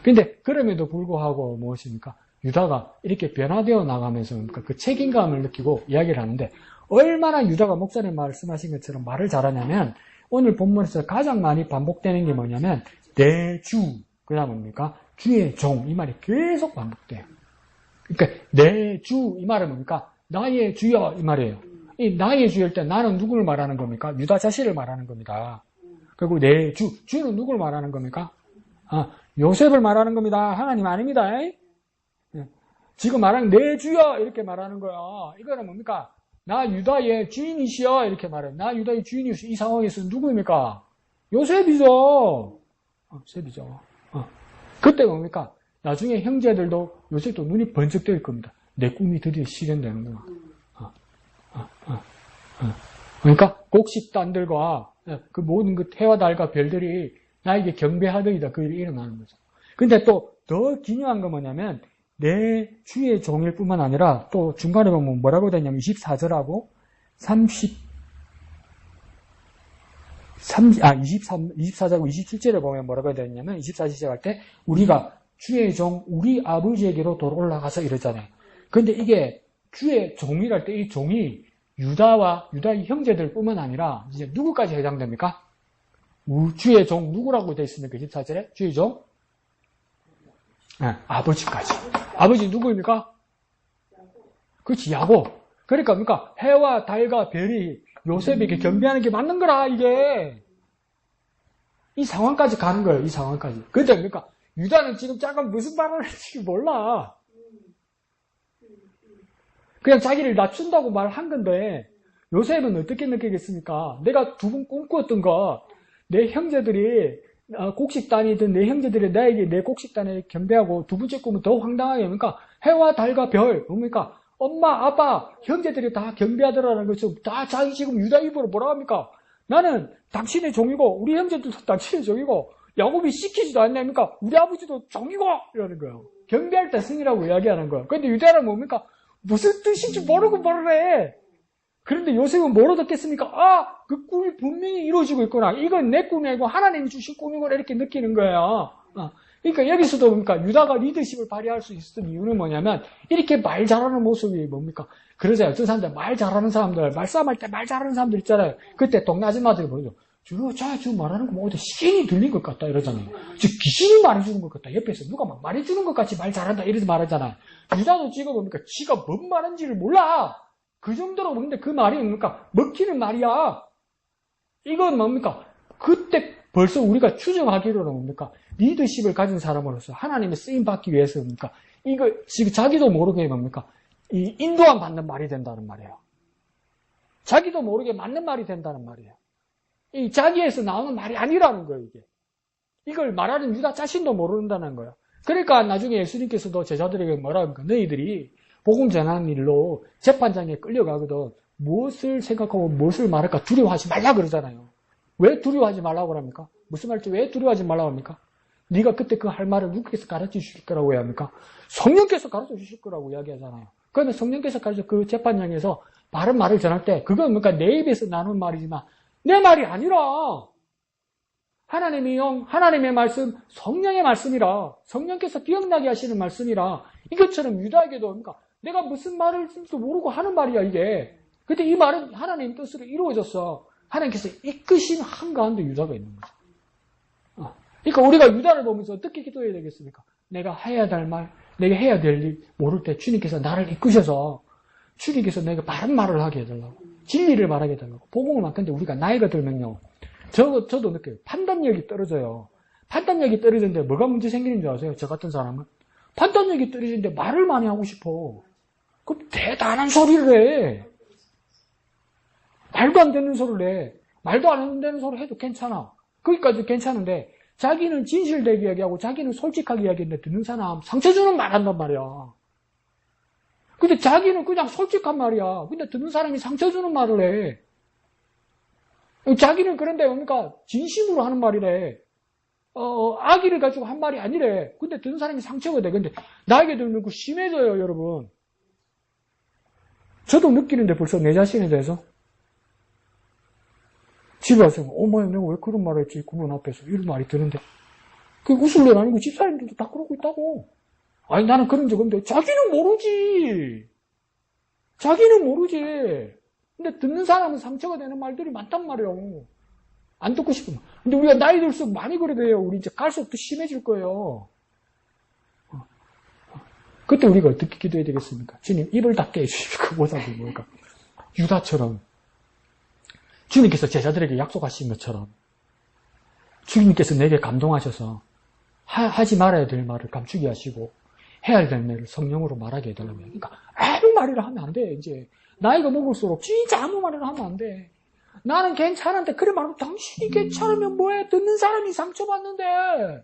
근데 그럼에도 불구하고 무엇입니까? 유다가 이렇게 변화되어 나가면서 그 책임감을 느끼고 이야기를 하는데 얼마나 유다가 목사님 말씀하신 것처럼 말을 잘하냐면 오늘 본문에서 가장 많이 반복되는 게 뭐냐면 내 주, 그 다음 뭡니까? 주의 종, 이 말이 계속 반복돼요. 그러니까 내 주, 이 말은 뭡니까? 나의 주여, 이 말이에요. 이 나의 주일 때 나는 누구를 말하는 겁니까? 유다 자신을 말하는 겁니다. 그리고 내 주, 주는 누구를 말하는 겁니까? 요셉을 말하는 겁니다. 하나님 아닙니다. 지금 말하는 내 주여 이렇게 말하는 거야. 이거는 뭡니까? 나 유다의 주인이시여 이렇게 말해요. 나 유다의 주인이시여. 이 상황에서 누구입니까? 요셉이죠. 요셉이죠. 그때 뭡니까? 나중에 형제들도 요셉도 눈이 번쩍 뜨일 겁니다. 내 꿈이 드디어 실현되는구나. 그러니까 곡식단들과 그 모든 그 해와 달과 별들이 나에게 경배하더이다. 그 일이 일어나는 거죠. 근데 또 더 기묘한 건 뭐냐면 내 주의 종일 뿐만 아니라 또 중간에 보면 뭐라고 되냐면 24절하고 24절하고 27절에 보면 뭐라고 되냐면 24절 시작할 때 우리가 주의 종 우리 아버지에게로 돌아올라가서 이러잖아요. 근데 이게 주의 종이랄 때 이 종이 유다와 유다의 형제들 뿐만 아니라 이제 누구까지 해당됩니까? 주의 종 누구라고 되어 있습니까? 24절에 주의 종? 아버지까지. 아버지 누구입니까? 그렇지, 야곱. 그러니까 해와 달과 별이 요셉에게 경배하는 게 맞는 거라, 이게. 이 상황까지 가는 거예요, 이 상황까지. 근데 그러니까 유다는 지금 잠깐 무슨 말을 할지 몰라. 그냥 자기를 낮춘다고 말한 건데 요셉은 어떻게 느끼겠습니까? 내가 두 번 꿈꾸었던 거, 내 형제들이 곡식단이든 내 형제들이 나에게 내 곡식단에 경배하고 두 번째 꿈은 더 황당하게 그러니까 해와 달과 별 뭡니까? 엄마, 아빠, 형제들이 다 경배하더라는 것처럼 다 자기 지금 유다 입으로 뭐라 합니까? 나는 당신의 종이고 우리 형제들도 당신의 종이고 야곱이 시키지도 않냐니까 우리 아버지도 종이고 이러는 거예요. 경배할 때 승이라고 이야기하는 거예요. 그런데 유다는 뭡니까? 무슨 뜻인지 모르고 말을 해. 그런데 요셉은 뭐로 듣겠습니까? 그 꿈이 분명히 이루어지고 있구나. 이건 내 꿈이 아니고 하나님이 주신 꿈이구나 이렇게 느끼는 거예요. 그러니까 여기서도 뭡니까? 유다가 리더십을 발휘할 수 있었던 이유는 뭐냐면 이렇게 말 잘하는 모습이 뭡니까? 그러잖아요. 어떤 사람들 말 잘하는 사람들, 말싸움할 때 말 잘하는 사람들 있잖아요. 그때 동네 아줌마들이 보죠. 저 말하는 거 뭐 어디 신이 들린 것 같다 이러잖아요. 저 귀신이 말해주는 것 같다. 옆에서 누가 막 말해주는 것 같이 말 잘한다 이래서 말하잖아요. 유다도 지금 뭡니까? 지가 뭔 말인지를 몰라. 그 정도로 근데 그 말이 뭡니까? 먹히는 말이야. 이건 뭡니까? 그때 벌써 우리가 추정하기로는 뭡니까? 리더십을 가진 사람으로서 하나님의 쓰임 받기 위해서 뭡니까? 이거 지금 자기도 모르게 뭡니까? 이 인도함 받는 말이 된다는 말이에요. 자기도 모르게 맞는 말이 된다는 말이에요. 이 자기에서 나오는 말이 아니라는 거예요, 이게. 이걸 말하는 유다 자신도 모른다는 거예요. 그러니까 나중에 예수님께서도 제자들에게 뭐라 합니까? 너희들이 복음 전하는 일로 재판장에 끌려가거든 무엇을 생각하고 무엇을 말할까 두려워하지 말라 그러잖아요. 왜 두려워하지 말라고 합니까? 무슨 말인지 왜 두려워하지 말라고 합니까? 네가 그때 그 할 말을 누구께서 가르쳐 주실 거라고 해야 합니까? 성령께서 가르쳐 주실 거라고 이야기하잖아요. 그러면 성령께서 가르쳐 그 재판장에서 바른 말을 전할 때 그건 뭡니까? 내 입에서 나눈 말이지만 내 말이 아니라 하나님의 영, 하나님의 말씀, 성령의 말씀이라 성령께서 기억나게 하시는 말씀이라 이것처럼 유다에게도 뭡니까? 내가 무슨 말을 쓸지도 모르고 하는 말이야 이게. 근데 이 말은 하나님 뜻으로 이루어졌어. 하나님께서 이끄신 한가운데 유다가 있는 거죠. 그러니까 우리가 유다를 보면서 어떻게 기도해야 되겠습니까? 내가 해야 될 말, 내가 해야 될 일 모를 때 주님께서 나를 이끄셔서 주님께서 내가 바른 말을 하게 해달라고 진리를 말하게 해달라고 복음을 맡는데 우리가 나이가 들면요. 저도 느껴요. 판단력이 떨어져요. 판단력이 떨어지는데 뭐가 문제 생기는 줄 아세요? 저 같은 사람은 판단력이 떨어지는데 말을 많이 하고 싶어. 그럼 대단한 소리를 해. 말도 안 되는 소리를 해. 말도 안 되는 소리 해도 괜찮아. 거기까지 괜찮은데 자기는 진실되게 이야기하고 자기는 솔직하게 이야기했는데 듣는 사람 상처 주는 말 한단 말이야. 근데 자기는 그냥 솔직한 말이야. 근데 듣는 사람이 상처 주는 말을 해. 자기는 그런데 뭡니까? 진심으로 하는 말이래. 악의를 가지고 한 말이 아니래. 근데 듣는 사람이 상처가 돼. 근데 나에게 들으면 그 심해져요, 여러분. 저도 느끼는데 벌써 내 자신에 대해서. 집에 와서, 어머니, 내가 왜 그런 말을 했지? 그분 앞에서. 이런 말이 드는데. 그 웃을 일 아니고 집사님들도 다 그러고 있다고. 아니, 나는 그런 적 없는데, 자기는 모르지. 자기는 모르지. 근데 듣는 사람은 상처가 되는 말들이 많단 말이에요. 안 듣고 싶으면. 근데 우리가 나이 들수록 많이 그래 돼요. 우리 이제 갈수록 더 심해질 거예요. 그때 우리가 어떻게 기도해야 되겠습니까? 주님, 입을 닫게 해주십시오. 그보다도 뭐니까. 유다처럼. 주님께서 제자들에게 약속하신 것처럼. 주님께서 내게 감동하셔서 하지 말아야 될 말을 감추게 하시고 해야 될 말을 성령으로 말하게 해달라고 해요. 그러니까 아무 말이나 하면 안 돼. 이제 나이가 먹을수록 진짜 아무 말이나 하면 안 돼. 나는 괜찮은데 그래 말하면 당신이 괜찮으면 뭐해. 듣는 사람이 상처받는데.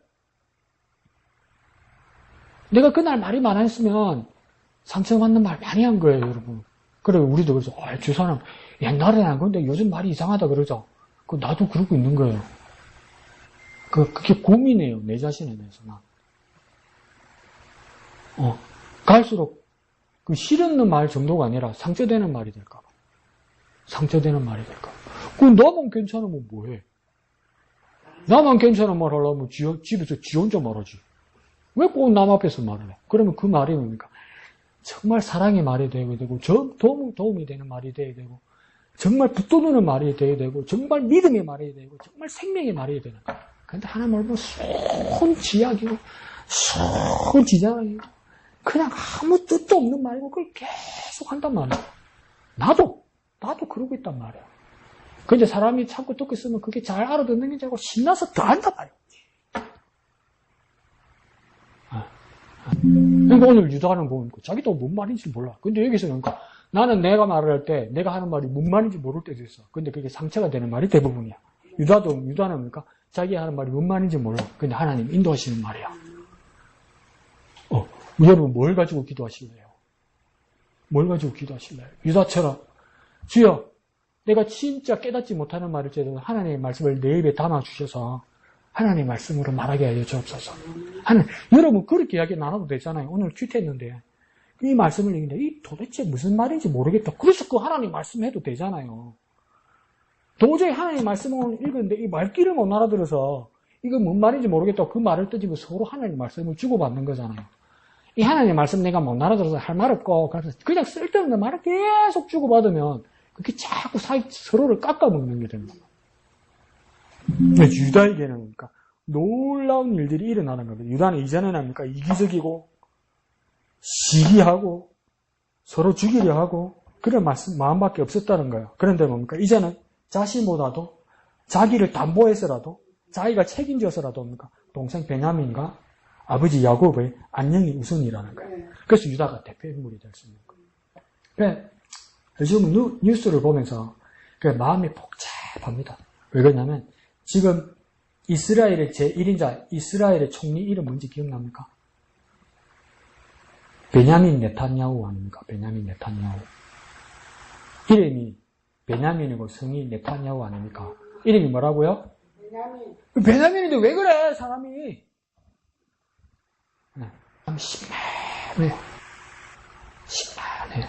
내가 그날 말이 많았으면 상처받는 말 많이 한 거예요, 여러분. 그래 우리도 그러죠. 저 사람 옛날에는 안 그런데 요즘 말이 이상하다 그러죠. 나도 그러고 있는 거예요. 그게 고민이에요. 내 자신에 대해서. 갈수록 그 싫은 말 정도가 아니라 상처되는 말이 될까봐. 상처되는 말이 될까봐. 나만 괜찮으면 뭐해? 나만 괜찮은 말 하려면 집에서 지 혼자 말하지. 왜 꼭 남 앞에서 말을 해? 그러면 그 말이 뭡니까? 정말 사랑의 말이 되어야 되고, 도움이 되는 말이 되어야 되고, 정말 붙도는 말이 되어야 되고, 정말 믿음의 말이 되고, 정말 생명의 말이 되는 거야. 근데 하나님 말고 손지약이고 손지자랑이고 그냥 아무 뜻도 없는 말이고 그걸 계속 한단 말이야. 나도 그러고 있단 말이야. 근데 사람이 자꾸 듣고 있으면 그게 잘 알아듣는 게 아니고 신나서 더 한단 말이야. 그러니까 오늘 유다는 보니까 자기도 뭔 말인지 몰라. 근데 여기서 그러니까 나는 내가 말을 할 때 내가 하는 말이 뭔 말인지 모를 때도 있어. 근데 그게 상처가 되는 말이 대부분이야. 유다는 그러니까 자기 하는 말이 뭔 말인지 몰라. 근데 하나님 인도하시는 말이야. 여러분 뭘 가지고 기도하실래요? 뭘 가지고 기도하실래요? 유다처럼 주여 내가 진짜 깨닫지 못하는 말일지라도 하나님의 말씀을 내 입에 담아주셔서 하나님의 말씀으로 말하게 하여 주옵소서. 여러분 그렇게 이야기 나눠도 되잖아요. 오늘 큐트했는데 이 말씀을 읽는데 이 도대체 무슨 말인지 모르겠다. 그래서 그 하나님 말씀 해도 되잖아요. 도저히 하나님 말씀을 읽었는데 이 말귀를 못 알아들어서 이거 뭔 말인지 모르겠다고 그 말을 뜨지고 서로 하나님 말씀을 주고받는 거잖아요. 이 하나님 말씀 내가 못 알아들어서 할 말 없고 그래서 그냥 쓸데없는 말을 계속 주고받으면 그게 자꾸 서로를 깎아먹는 게 됩니다. 유다에게는 그러니까 놀라운 일들이 일어나는 겁니다. 유다는 이전에는 합니까? 이기적이고 시기하고 서로 죽이려 하고 그런 마음밖에 없었다는 거예요. 그런데 뭡니까? 이제는 자신보다도 자기를 담보해서라도 자기가 책임져서라도 뭡니까? 동생 베냐민과 아버지 야곱의 안녕이 우선이라는 거예요. 그래서 유다가 대표 인물이 될 수 있는 거예요. 요즘 뉴스를 보면서 마음이 복잡합니다. 왜 그러냐면 지금 이스라엘의 제1인자 이스라엘의 총리 이름 뭔지 기억납니까? 베냐민 네탄야후 아닙니까? 베냐민 네탄야후. 이름이 베냐민이고 성이 네탄야후 아닙니까? 이름이 뭐라고요? 베냐민인데 왜 그래 사람이? 심란해.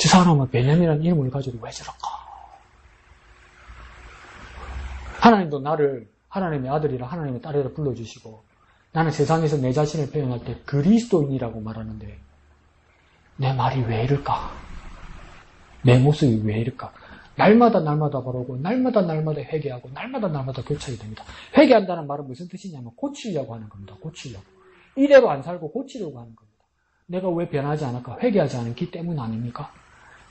저 사람은 베냐민이라는 이름을 가지고 왜 저럴까? 하나님도 나를 하나님의 아들이라 하나님의 딸이라 불러주시고 나는 세상에서 내 자신을 표현할 때 그리스도인이라고 말하는데 내 말이 왜 이럴까? 내 모습이 왜 이럴까? 날마다 바라고 날마다 회개하고 날마다 교착이 됩니다. 회개한다는 말은 무슨 뜻이냐면 고치려고 하는 겁니다. 고치려고. 이대로 안 살고 고치려고 하는 겁니다. 내가 왜 변하지 않을까? 회개하지 않기 때문 아닙니까?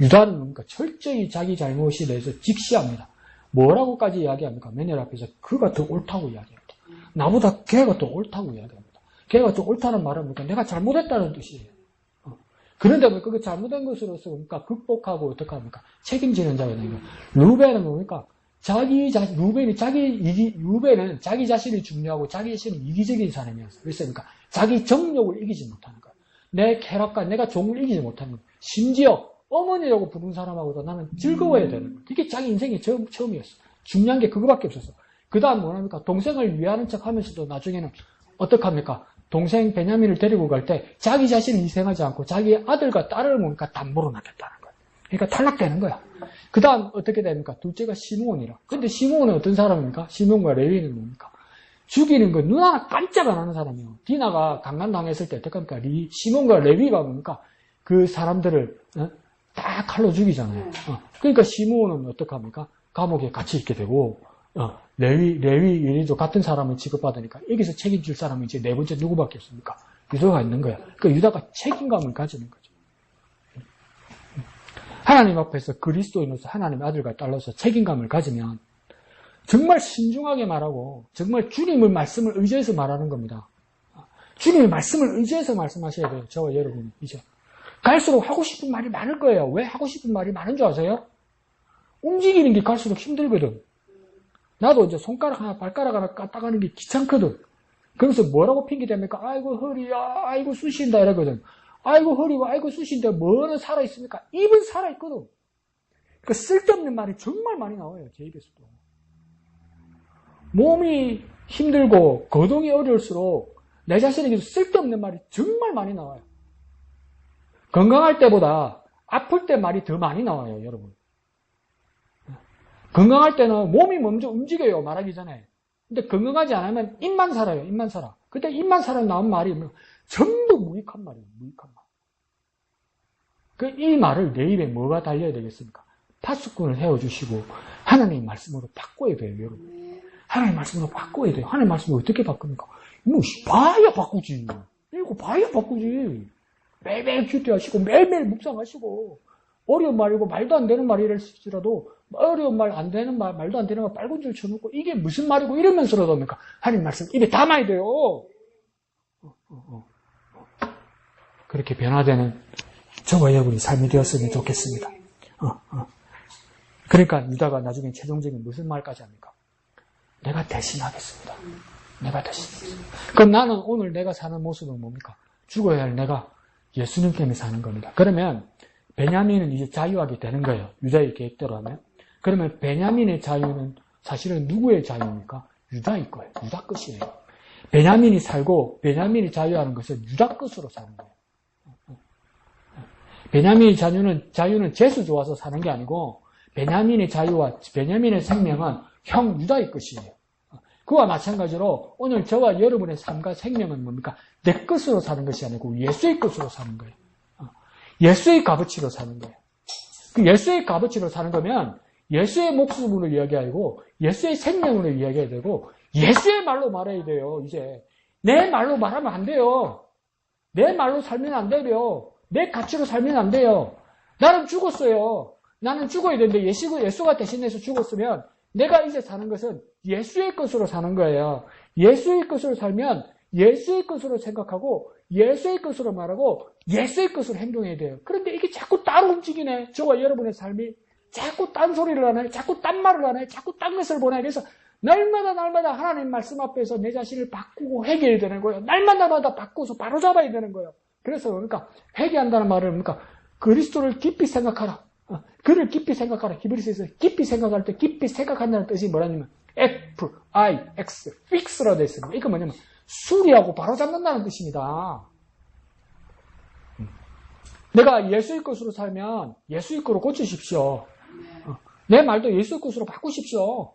유다는 뭡니까? 철저히 자기 잘못에 대해서 직시합니다. 뭐라고까지 이야기합니까? 매년 앞에서 그가 더 옳다고 이야기합니다. 나보다 걔가 더 옳다고 이야기합니다. 걔가 더 옳다는 말은 뭡니까? 내가 잘못했다는 뜻이에요. 그런데 그 잘못된 것으로서 뭡니까? 극복하고 어떻게 합니까? 책임지는 자가 되는 거예요. 루벤은 뭡니까? 루벤은 자기 자신이 중요하고 자기 자신이 이기적인 사람이었어요. 그래서 그러니까 자기 정욕을 이기지 못하는 거예요. 내 쾌락과 내가 종을 이기지 못하는 거예요. 심지어 어머니라고 부른 사람하고도 나는 즐거워야 되는 거예요. 그게 자기 인생의 처음이었어. 중요한 게 그거밖에 없었어. 그 다음 뭐랍니까? 동생을 위하는 척 하면서도 나중에는 어떡합니까? 동생 베냐민을 데리고 갈 때 자기 자신을 희생하지 않고 자기 아들과 딸을 뭡니까? 담보로 놔뒀다는 거예요. 그러니까 탈락되는 거야. 그 다음 어떻게 됩니까? 둘째가 시므온이라. 근데 시므온은 어떤 사람입니까? 시므온과 레위는 뭡니까? 죽이는 거 눈 하나 깜짝 안 하는 사람이에요. 디나가 강간당했을 때 어떡합니까? 시몬과 레위가 뭡니까? 그 사람들을 다 칼로 죽이잖아요. 그러니까 시몬은 어떡합니까? 감옥에 같이 있게 되고 레위도 같은 사람을 취급받으니까 여기서 책임질 사람은 이제 네 번째 누구밖에 없습니까? 유다가 있는 거야. 그러니까 유다가 책임감을 가지는 거죠. 하나님 앞에서 그리스도인으로서 하나님의 아들과 딸로서 책임감을 가지면 정말 신중하게 말하고 정말 주님의 말씀을 의지해서 말하는 겁니다. 주님의 말씀을 의지해서 말씀하셔야 돼요. 저와 여러분이 이제. 갈수록 하고 싶은 말이 많을 거예요. 왜 하고 싶은 말이 많은 줄 아세요? 움직이는 게 갈수록 힘들거든. 나도 이제 손가락 하나 발가락 하나 까딱하는 게 귀찮거든. 그래서 뭐라고 핑계댑니까? 아이고 허리야, 아이고 쑤신다 이러거든. 아이고 허리고 아이고 쑤신다 뭐는 살아있습니까? 입은 살아있거든. 그러니까 쓸데없는 말이 정말 많이 나와요. 제 입에서도. 몸이 힘들고 거동이 어려울수록 내 자신에게도 쓸데없는 말이 정말 많이 나와요. 건강할 때보다 아플 때 말이 더 많이 나와요, 여러분. 건강할 때는 몸이 먼저 움직여요, 말하기 전에. 근데 건강하지 않으면 입만 살아요, 입만 살아. 그때 입만 살아 나온 말이 전부 무익한 말이에요, 무익한 말. 이 말을 내 입에 뭐가 달려야 되겠습니까? 파수꾼을 세워주시고 하나님의 말씀으로 바꿔야 돼요, 여러분. 하나님의 말씀으로 바꿔야 돼요. 하나님의 말씀을 어떻게 바꿉니까? 봐야 바꾸지. 이거 봐야 바꾸지. 매일매일 기도하시고 매일매일 묵상하시고 어려운 말이고 말도 안 되는 말이랄지라도 어려운 말 안 되는 말, 말도 안 되는 말 빨간 줄 쳐놓고 이게 무슨 말이고 이러면서라도 뭡니까? 하나님 말씀 입에 담아야 돼요. 그렇게 변화되는 저와 여러분이 삶이 되었으면 좋겠습니다. 그러니까 유다가 나중에 최종적인 무슨 말까지 합니까? 내가 대신하겠습니다. 내가 대신하겠습니다. 그럼 나는 오늘 내가 사는 모습은 뭡니까? 죽어야 할 내가 예수님 때문에 사는 겁니다. 그러면 베냐민은 이제 자유하게 되는 거예요. 유다의 계획대로 하면. 그러면 베냐민의 자유는 사실은 누구의 자유입니까? 유다의 거예요. 유다 것이에요. 베냐민이 살고 베냐민이 자유하는 것은 유다 것으로 사는 거예요. 베냐민의 자유는 재수 좋아서 사는 게 아니고 베냐민의 자유와 베냐민의 생명은 형 유다의 것이에요. 그와 마찬가지로 오늘 저와 여러분의 삶과 생명은 뭡니까? 내 것으로 사는 것이 아니고 예수의 것으로 사는 거예요. 예수의 값어치로 사는 거예요. 그 예수의 값어치로 사는 거면 예수의 목숨으로 이야기하고 예수의 생명으로 이야기해야 되고 예수의 말로 말해야 돼요. 이제 내 말로 말하면 안 돼요. 내 말로 살면 안 돼요. 내 가치로 살면 안 돼요. 나는 죽었어요. 나는 죽어야 되는데 예수가 대신해서 죽었으면 내가 이제 사는 것은 예수의 것으로 사는 거예요. 예수의 것으로 살면 예수의 것으로 생각하고 예수의 것으로 말하고 예수의 것으로 행동해야 돼요. 그런데 이게 자꾸 따로 움직이네. 저와 여러분의 삶이 자꾸 딴 소리를 하네. 자꾸 딴 말을 하네. 자꾸 딴 것을 보내. 그래서 날마다 하나님 말씀 앞에서 내 자신을 바꾸고 회개해야 되는 거예요. 날마다 바꾸어서 바로잡아야 되는 거예요. 그래서 그러니까 회개한다는 말은 뭡니까? 그리스도를 깊이 생각하라. 그를 깊이 생각하라. 히브리서에서 깊이 생각할 때 깊이 생각한다는 뜻이 뭐라냐면 F-I-X, fix라고 되어 있습니다. 이거 뭐냐면 수리하고 바로잡는다는 뜻입니다. 내가 예수의 것으로 살면 예수의 것으로 고치십시오. 내 말도 예수의 것으로 바꾸십시오.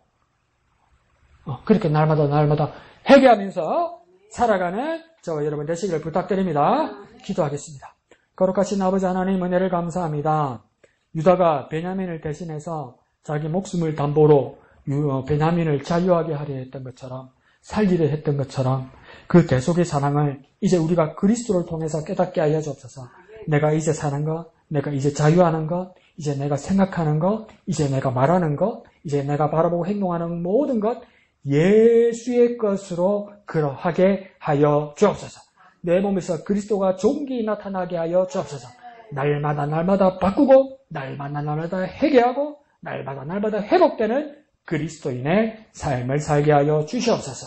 그렇게 날마다 회개하면서 살아가는 저와 여러분 되시기를 부탁드립니다. 기도하겠습니다. 거룩하신 아버지 하나님 은혜를 감사합니다. 유다가 베냐민을 대신해서 자기 목숨을 담보로 베냐민을 자유하게 하려 했던 것처럼 살리려 했던 것처럼 그 대속의 사랑을 이제 우리가 그리스도를 통해서 깨닫게 하여 주옵소서. 내가 이제 사는 것, 내가 이제 자유하는 것, 이제 내가 생각하는 것, 이제 내가 말하는 것, 이제 내가 바라보고 행동하는 모든 것 예수의 것으로 그러하게 하여 주옵소서. 내 몸에서 그리스도가 종기 나타나게 하여 주옵소서. 날마다 바꾸고 날마다 회개하고 날마다 회복되는 그리스도인의 삶을 살게 하여 주시옵소서.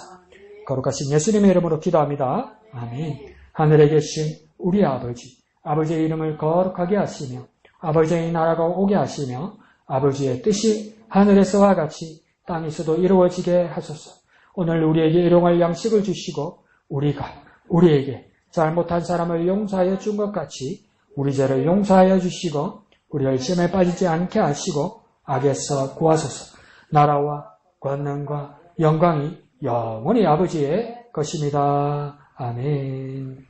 거룩하신 예수님의 이름으로 기도합니다. 아멘. 하늘에 계신 우리 아버지, 아버지의 이름을 거룩하게 하시며 아버지의 나라가 오게 하시며 아버지의 뜻이 하늘에서와 같이 땅에서도 이루어지게 하소서. 오늘 우리에게 일용할 양식을 주시고 우리에게 잘못한 사람을 용서하여 준 것 같이 우리 죄를 용서하여 주시고 우리를 시험에 빠지지 않게 하시고 악에서 구하소서. 나라와 권능과 영광이 영원히 아버지의 것입니다. 아멘.